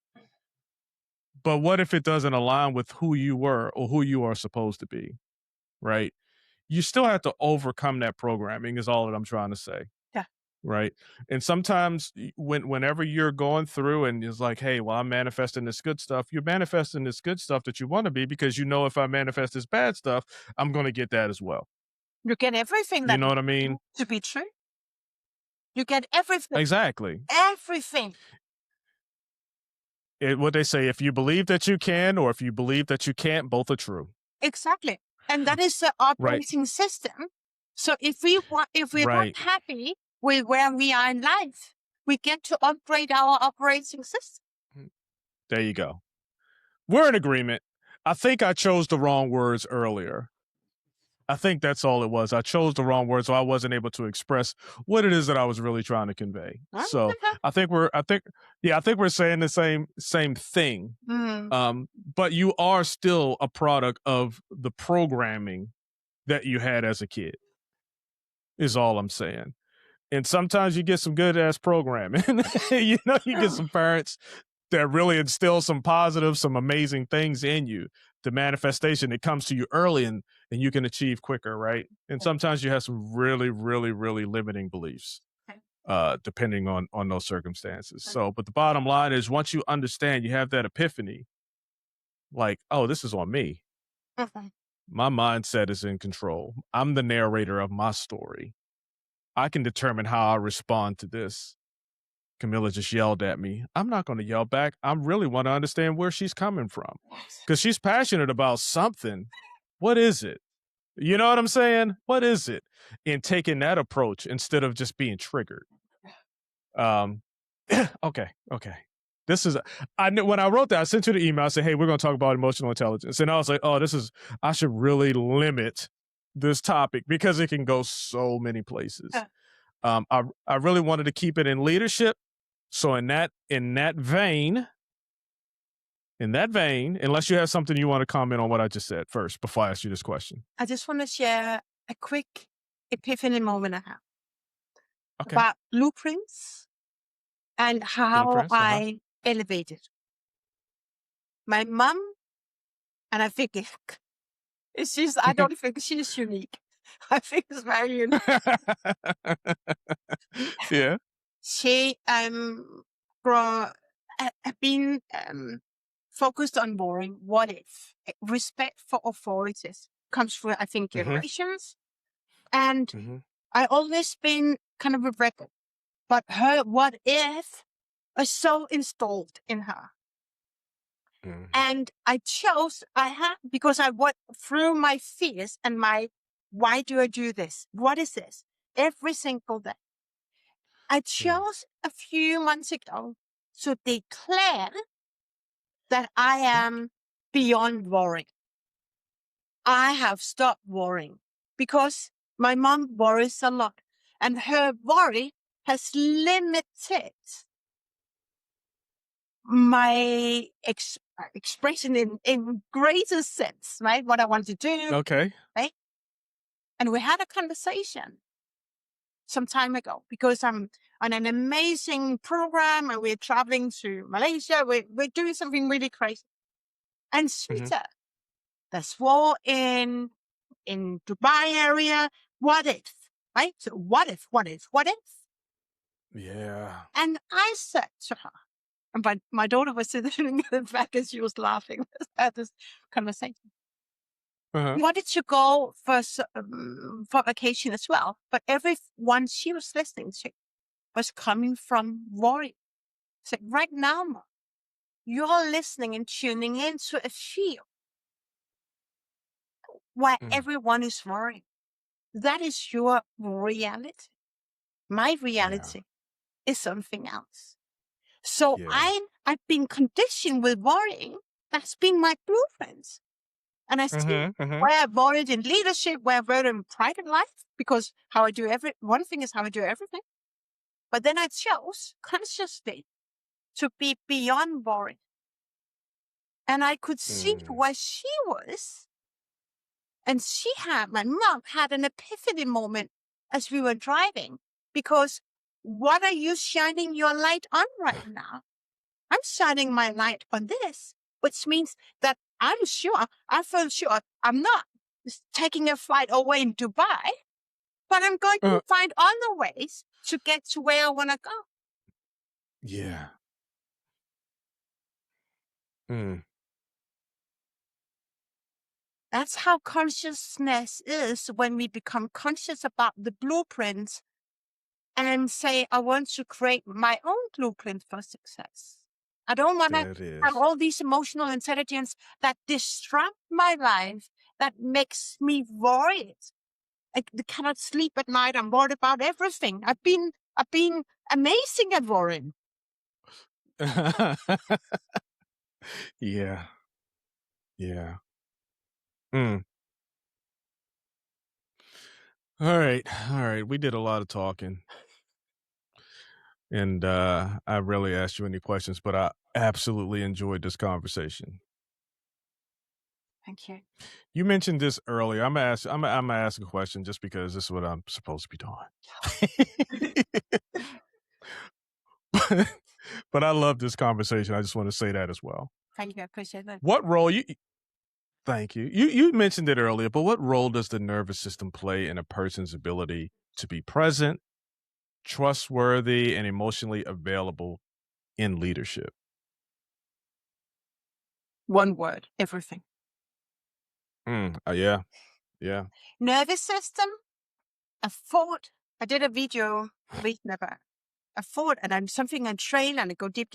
But what if it doesn't align with who you were or who you are supposed to be, right? You still have to overcome that programming is all that I'm trying to say. Yeah. Right. And sometimes whenever you're going through and it's like, hey, well, I'm manifesting this good stuff, you're manifesting this good stuff that you want to be because you know if I manifest this bad stuff, I'm going to get that as well. You get everything You that know what I mean? to be true. You get everything. Exactly. Everything. What they say, if you believe that you can or if you believe that you can't, both are true. Exactly. And that is the operating system. So if we're Right. not happy with where we are in life, we get to upgrade our operating system. There you go. We're in agreement. I think I chose the wrong words earlier. I think that's all it was. I chose the wrong words, so I wasn't able to express what it is that I was really trying to convey. So I think we're saying the same thing. But you are still a product of the programming that you had as a kid. Is all I'm saying. And sometimes you get some good ass programming. You get some parents that really instill some positive, some amazing things in you. The manifestation that comes to you early and you can achieve quicker, right? And sometimes you have some really, really, really limiting beliefs, depending on those circumstances. So, but the bottom line is once you understand, you have that epiphany, like, oh, this is on me. My mindset is in control. I'm the narrator of my story. I can determine how I respond to this. Camilla just yelled at me. I'm not going to yell back. I really want to understand where she's coming from because she's passionate about something. What is it? You know what I'm saying? What is it? And taking that approach instead of just being triggered. Okay. This is, I knew when I wrote that, I sent you the email. I said, hey, we're going to talk about emotional intelligence. And I was like, oh, I should really limit this topic because it can go so many places. I really wanted to keep it in leadership. So in that vein, unless you have something you want to comment on what I just said first before I ask you this question. I just want to share a quick epiphany moment I have Okay. about blueprints and how I elevated. My mom, and I think it's just, I don't think she's unique. I think it's very unique. Yeah. She have been focused on boring. What if respect for authorities comes through? I think generations, and I always been kind of a rebel, but her what if was so installed in her. And I chose, because I went through my fears and why do I do this? What is this? Every single day. I chose a few months ago to declare that I am beyond worrying. I have stopped worrying because my mom worries a lot and her worry has limited my expression in greater sense, right? What I want to do, Okay. right? And we had a conversation some time ago because I'm on an amazing program and we're traveling to Malaysia. We're doing something really crazy. And Sweeter, there's war in Dubai area. What if, right? So what if? Yeah. And I said to her, and my daughter was sitting in the back and she was laughing at this conversation. Uh-huh. We wanted to go for vacation as well, but everyone she was listening to was coming from worry. So right now, Mom, you're listening and tuning into a field where everyone is worrying. That is your reality. My reality is something else. So Yeah. I've been conditioned with worrying. That's been my blueprints. And I see where I've worried in leadership, where I've worried in private life, because one thing is how I do everything. But then I chose consciously to be beyond worry. And I could see where she was. And my mom had an epiphany moment as we were driving, because what are you shining your light on right now? I'm shining my light on this, which means that I feel sure I'm not taking a flight away in Dubai, but I'm going to find other ways to get to where I want to go. Yeah. That's how consciousness is when we become conscious about the blueprints and say, I want to create my own blueprint for success. I don't want to have all these emotional intelligence that disrupt my life, that makes me worried. I cannot sleep at night. I'm worried about everything. I've been amazing at worrying. Yeah. Yeah. All right. All right. We did a lot of talking. And I rarely asked you any questions, but I absolutely enjoyed this conversation. Thank you. You mentioned this earlier. I'm gonna ask a question just because this is what I'm supposed to be doing. But I love this conversation. I just want to say that as well. Thank you. I appreciate that. What role Thank you. You mentioned it earlier, but what role does the nervous system play in a person's ability to be present, trustworthy, and emotionally available in leadership? One word, everything. Yeah. Yeah. Nervous system, a thought. I did a video recently about a thought, and I'm trained and I go deep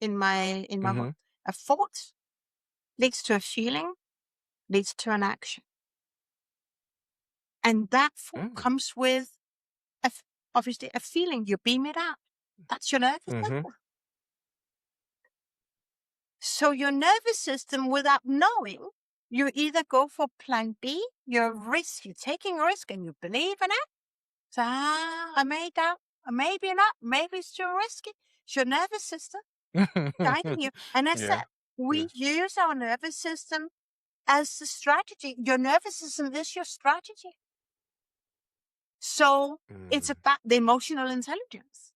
in my work. A thought leads to a feeling, leads to an action. And that thought comes with obviously a feeling. You beam it out. That's your nervous system. So your nervous system, without knowing, you either go for plan B, you're taking a risk and you believe in it. So, I made that, maybe not, maybe it's too risky. It's your nervous system guiding you. And I said, we use our nervous system as the strategy. Your nervous system is your strategy. So it's about the emotional intelligence.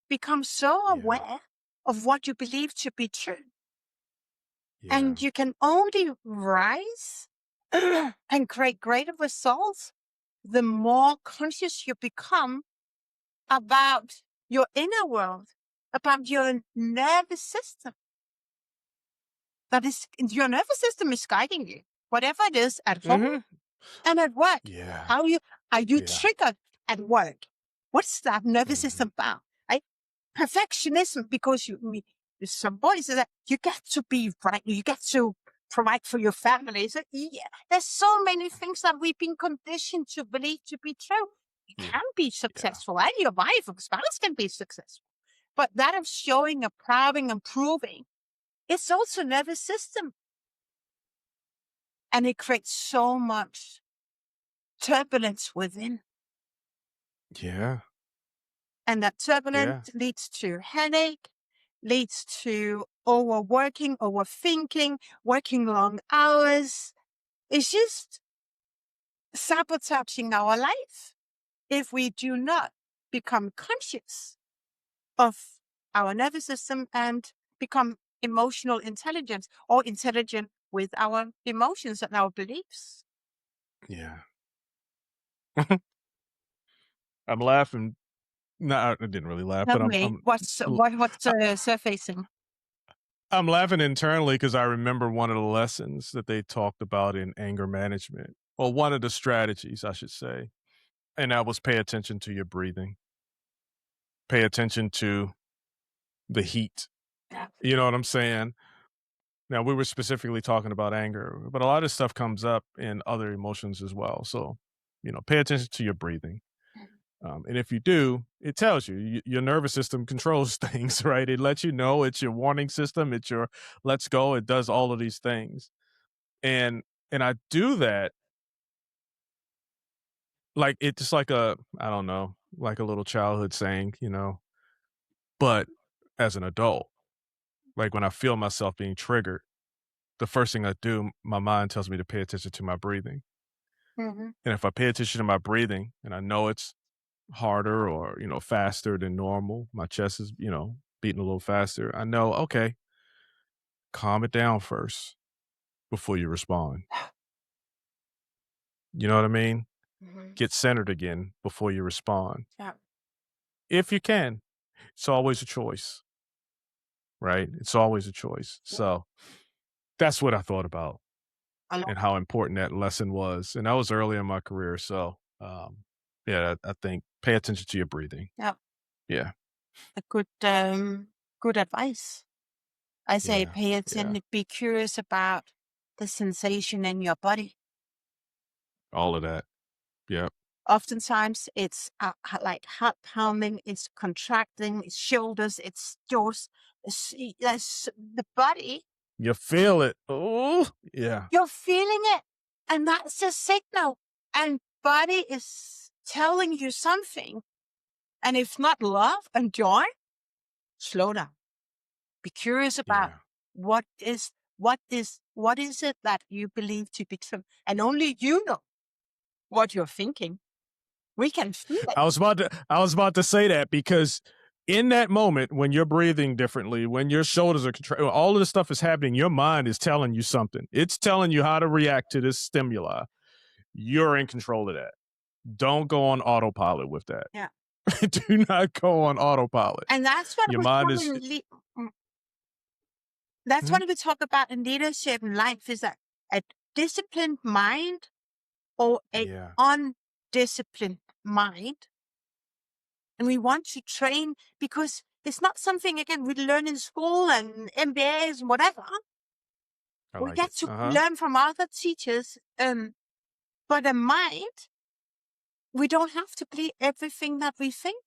Become so aware of what you believe to be true. And you can only rise and create greater results the more conscious you become about your inner world, about your nervous system. That is, your nervous system is guiding you, whatever it is at home and at work. Yeah. How are you triggered at work? What's that nervous system about? Right? Perfectionism, because some voices that you get to be right, you get to provide for your family. So there's so many things that we've been conditioned to believe to be true. You can be successful, and your wife or spouse can be successful. But that of showing, approving, and proving, it's also nervous system. And it creates so much turbulence within. Yeah. And that turbulence leads to headache, leads to overworking, overthinking, working long hours. It's just sabotaging our life if we do not become conscious of our nervous system and become emotional intelligence or intelligent with our emotions and our beliefs. Yeah. I'm laughing. No, I didn't really laugh, Tell but me, what's surfacing? I'm laughing internally because I remember one of the lessons that they talked about in anger management. Well, one of the strategies, I should say, and that was pay attention to your breathing. Pay attention to the heat. Yeah. You know what I'm saying? Now, we were specifically talking about anger, but a lot of stuff comes up in other emotions as well. So, pay attention to your breathing. And if you do, it tells you, your nervous system controls things, right? It lets you know it's your warning system, it's your let's go. It does all of these things. And I do that like it's like I don't know, like a little childhood saying, but as an adult, like when I feel myself being triggered, the first thing I do, my mind tells me to pay attention to my breathing. Mm-hmm. And if I pay attention to my breathing and I know it's harder or, faster than normal, my chest is, beating a little faster, I know, okay, calm it down first before you respond. You know what I mean? Mm-hmm. Get centered again before you respond. Yeah. If you can, it's always a choice, right? It's always a choice. So that's what I thought about and how important that lesson was. And that was early in my career. So, yeah, I think pay attention to your breathing. Yeah. Yeah. A good advice. I say Yeah. pay attention, Yeah. be curious about the sensation in your body. All of that. Yep. Oftentimes it's like heart pounding, it's contracting, it's shoulders, it's jaws, it's the body. You feel it. Oh, yeah. You're feeling it. And that's a signal. And body is telling you something. And if not love and joy, slow down. Be curious about Yeah. what is it that you believe to be true. And only you know what you're thinking. We can feel it. I was about to say that because in that moment when you're breathing differently, when your shoulders are contracting, all of this stuff is happening, your mind is telling you something. It's telling you how to react to this stimuli. You're in control of that. Don't go on autopilot with that. Yeah. Do not go on autopilot. And that's what Your we're mind is that's what we talk about in leadership and life is that a disciplined mind or a undisciplined mind. And we want to train because it's not something, again, we learn in school and MBAs and whatever. We get to learn from other teachers. But a mind, we don't have to believe everything that we think.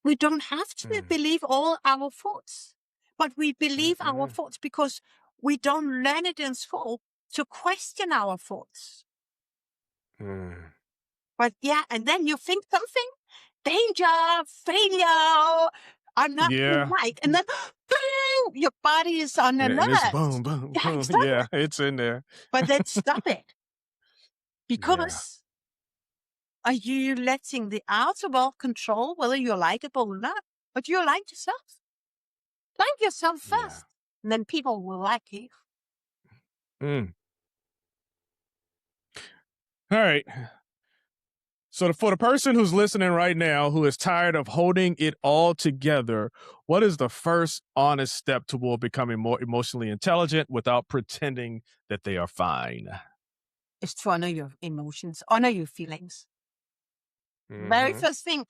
We don't have to believe all our thoughts. But we believe our thoughts because we don't learn it in school to question our thoughts. But yeah, and then you think something, danger, failure, I'm not right. And then boom, your body is on alert. And it's boom, boom, boom. Yeah, it's in there. But then stop it. Because are you letting the outer world control whether you're likable or not? But you like yourself. Like yourself first. And then people will like you. All right. So for the person who's listening right now who is tired of holding it all together, what is the first honest step toward becoming more emotionally intelligent without pretending that they are fine? It's to honor your emotions, honor your feelings. Very first thing,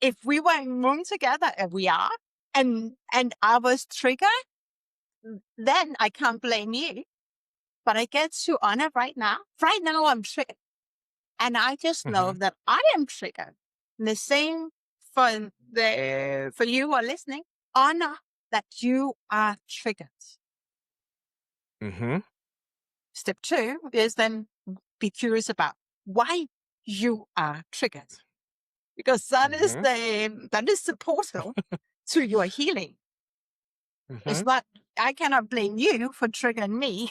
if we were in room together, and we are, and I was triggered, then I can't blame you. But I get to honor right now. Right now I'm triggered. And I just know that I am triggered. And the same for you who are listening. Honor that you are triggered. Step 2 is then be curious about why you are triggered. because that is the portal to your healing. It's not, I cannot blame you for triggering me.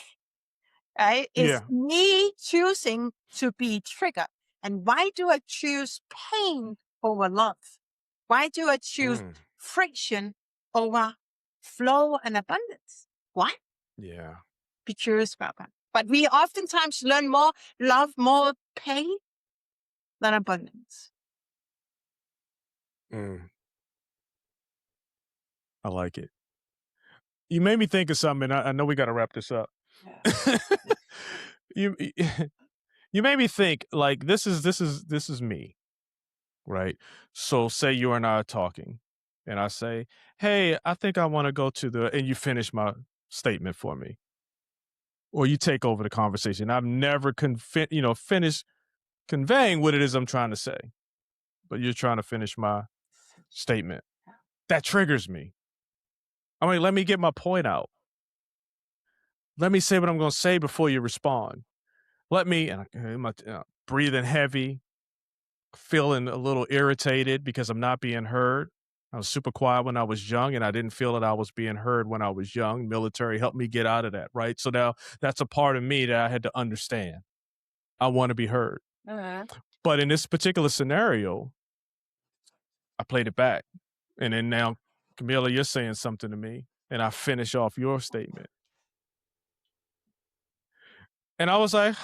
Right? It's me choosing to be triggered. And why do I choose pain over love? Why do I choose friction over flow and abundance? Why? Yeah. Be curious about that. But we oftentimes learn more love, more pain than abundance. I like it. You made me think of something, and I know we got to wrap this up. Yeah. you you made me think, like, this is me, right? So say you and I are talking, and I say, hey, I think I want to go to and you finish my statement for me, or you take over the conversation. I've never finished conveying what it is I'm trying to say, but you're trying to finish my statement. That triggers me. I mean, let me get my point out. Let me say what I'm going to say before you respond. Let me, breathing heavy, feeling a little irritated because I'm not being heard. I was super quiet when I was young, and I didn't feel that I was being heard when I was young. Military helped me get out of that, right? So now that's a part of me that I had to understand. I want to be heard. But in this particular scenario, I played it back. And then now, Camilla, you're saying something to me, and I finish off your statement. And I was like,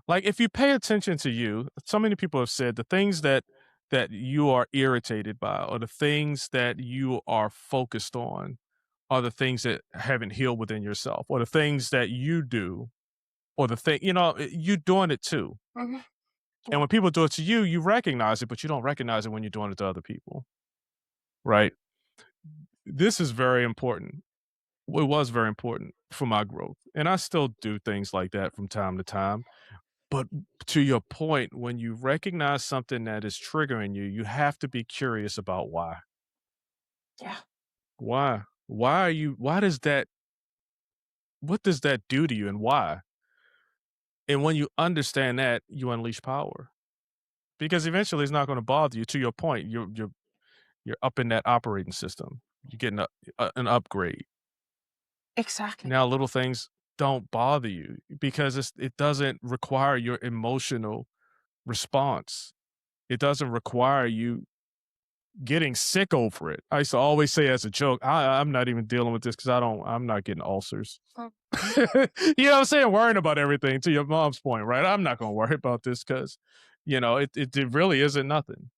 like, if you pay attention to you, so many people have said the things that you are irritated by, or the things that you are focused on, are the things that haven't healed within yourself, or the things that you do, or you're doing it too. And when people do it to you, you recognize it, but you don't recognize it when you're doing it to other people. Right? This is very important. It was very important for my growth. And I still do things like that from time to time. But to your point, when you recognize something that is triggering you, you have to be curious about why. Yeah. Why? Why does that, what does that do to you, and why? And when you understand that, you unleash power. Because eventually it's not going to bother you. To your point, you're up in that operating system. You're getting an upgrade. Exactly. Now little things don't bother you because it doesn't require your emotional response. It doesn't require you getting sick over it. I used to always say as a joke, I'm not even dealing with this because I'm not getting ulcers. You know what I'm saying? Worrying about everything, to your mom's point, right? I'm not going to worry about this because, it really isn't nothing.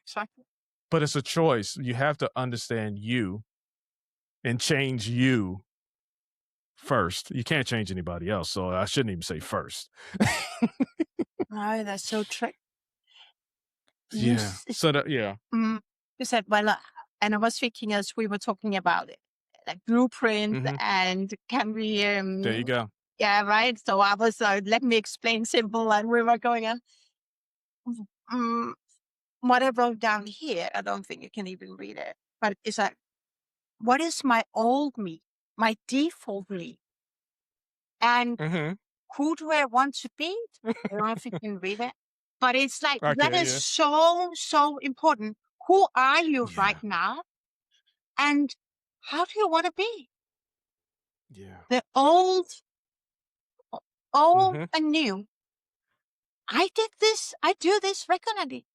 Exactly. But it's a choice. You have to understand you and change you first. You can't change anybody else, so I shouldn't even say first. Oh, that's so true. Yeah. You said, well, and I was thinking as we were talking about it, like blueprint, and can we? There you go. Yeah, right. So I was, let me explain simple, and we were going on. What I wrote down here, I don't think you can even read it, but it's like, what is my old me, my default me, and who do I want to be? I don't know if you can read it, but it's like, that is so important. Who are you right now? And how do you want to be? Yeah. The old and new. I do this regularly.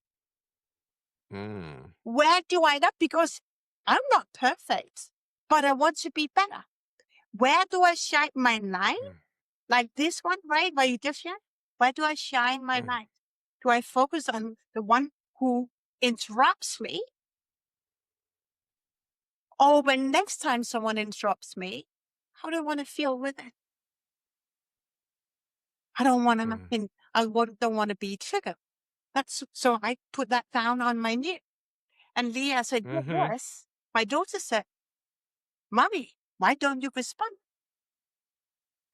Where do I not? Because I'm not perfect, but I want to be better. Where do I shine my light? Like this one, right? Where you just shine? Where do I shine my light? Do I focus on the one who interrupts me? Or when next time someone interrupts me, how do I want to feel with it? I don't want to, don't want to be triggered. So I put that down on my knee. And Leah said, yes. My daughter said, Mommy, why don't you respond?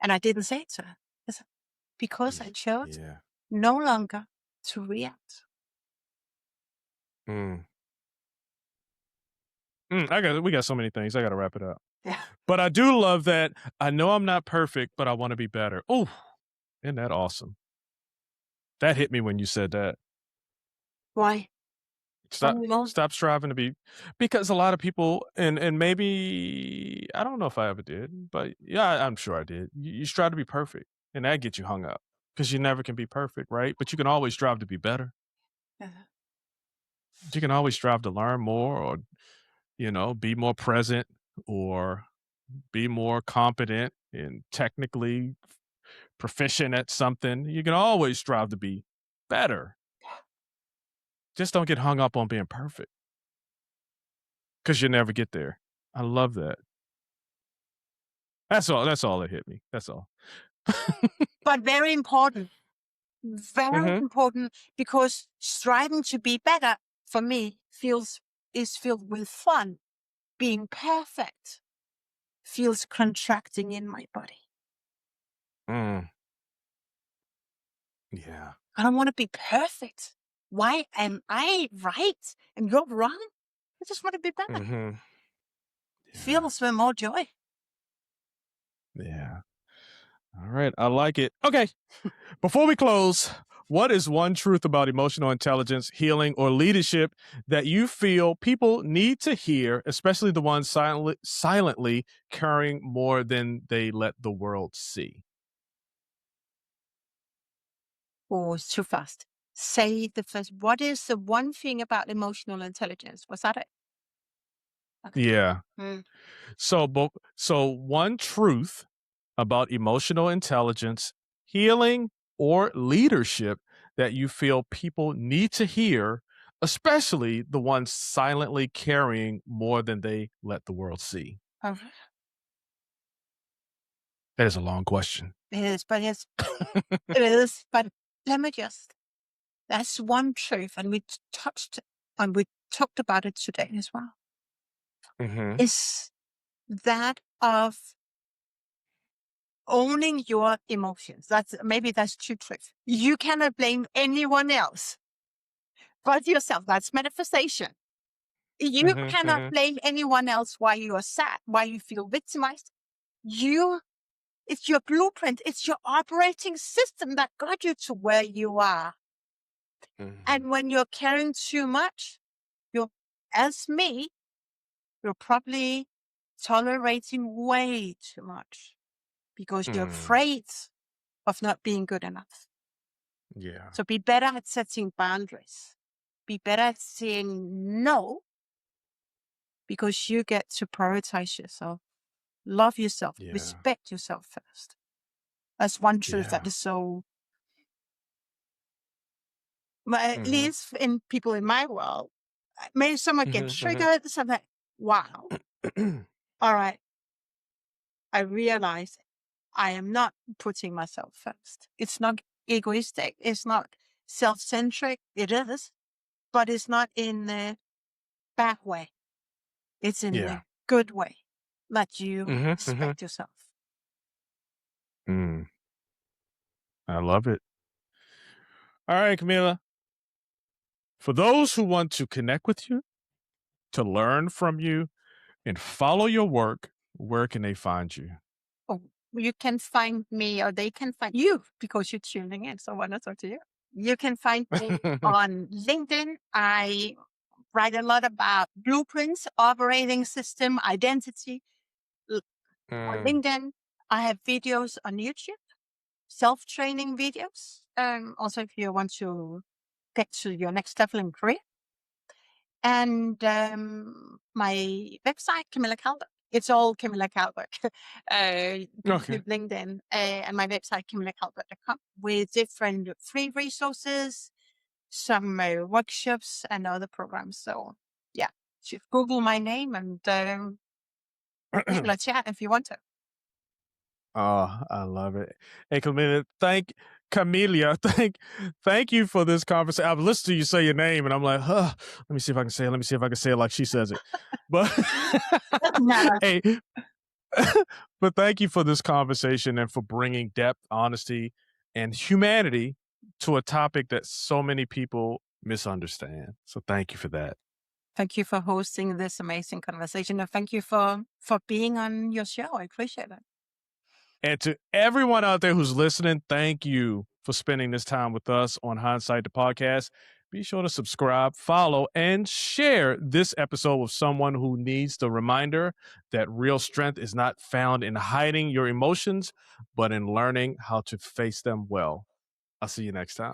And I didn't say it to her. I said, because I chose no longer to react. We got so many things. I got to wrap it up. Yeah. But I do love that. I know I'm not perfect, but I want to be better. Oh, isn't that awesome? That hit me when you said that. Why? Stop striving to be, because a lot of people, and maybe I don't know if I ever did, but yeah, I'm sure I did. You strive to be perfect, and that gets you hung up because you never can be perfect, right? But you can always strive to be better. Uh-huh. You can always strive to learn more, or be more present, or be more competent and technically proficient at something. You can always strive to be better. Just don't get hung up on being perfect, because you never get there. I love that. That's all. That's all that hit me. That's all. But very important. Very Mhm. important, because striving to be better for me is filled with fun. Being perfect feels contracting in my body. Mm. Yeah. I don't want to be perfect. Why am I right and you're wrong? I just want to be better. Mhm. Yeah. Feels with more joy. Yeah. All right. I like it. Okay. Before we close, what is one truth about emotional intelligence, healing, or leadership that you feel people need to hear, especially the ones silently caring more than they let the world see? Oh, it's too fast. Say the first. What is the one thing about emotional intelligence? Was that it? Okay. Yeah. Mm. So one truth about emotional intelligence, healing, or leadership that you feel people need to hear, especially the ones silently caring more than they let the world see? Oh, That is a long question. it is, but it is. But let me just. That's one truth, and we talked about it today as well. Mm-hmm. Is that of owning your emotions. That's two truths. You cannot blame anyone else but yourself. That's manifestation. You Mm-hmm. cannot Mm-hmm. blame anyone else why you are sad, why you feel victimized. It's your blueprint. It's your operating system that got you to where you are. Mm-hmm. And when you're caring too much, as me, you're probably tolerating way too much because you're afraid of not being good enough. Yeah. So be better at setting boundaries. Be better at saying no, because you get to prioritize yourself. Love yourself. Yeah. Respect yourself first. That's one truth Yeah. that is so, but at Mm-hmm. least in people in my world, maybe someone get Mm-hmm. triggered. So I'm like, wow, all right. I realize I am not putting myself first. It's not egoistic. It's not self-centric. It is, but it's not in the bad way. It's in Yeah. the good way. Let you Mm-hmm. Mm-hmm. respect yourself. Mm. I love it. All right, Camilla. For those who want to connect with you, to learn from you, and follow your work, where can they find you? Oh, you can find me, or they can find you, because you're tuning in. So why not talk to you? You can find me on LinkedIn. I write a lot about blueprints, operating system, identity. On Mm. LinkedIn, I have videos on YouTube, self-training videos. Also, if you want to get to your next level in career. And my website, Camilla Calberg. It's all Camilla Calberg. Okay. YouTube, LinkedIn, and my website, camillacalberg.com, with different free resources, some workshops, and other programs. So, yeah, just Google my name and let's chat if you want to. Oh, I love it. Hey, Camelia, thank you for this conversation. I've listened to you say your name, and I'm like, huh, let me see if I can say it. Let me see if I can say it like she says it. But No. hey, but thank you for this conversation and for bringing depth, honesty, and humanity to a topic that so many people misunderstand. So thank you for that. Thank you for hosting this amazing conversation. And thank you for being on your show. I appreciate it. And to everyone out there who's listening, thank you for spending this time with us on Hindsight, the podcast. Be sure to subscribe, follow, and share this episode with someone who needs the reminder that real strength is not found in hiding your emotions, but in learning how to face them well. I'll see you next time.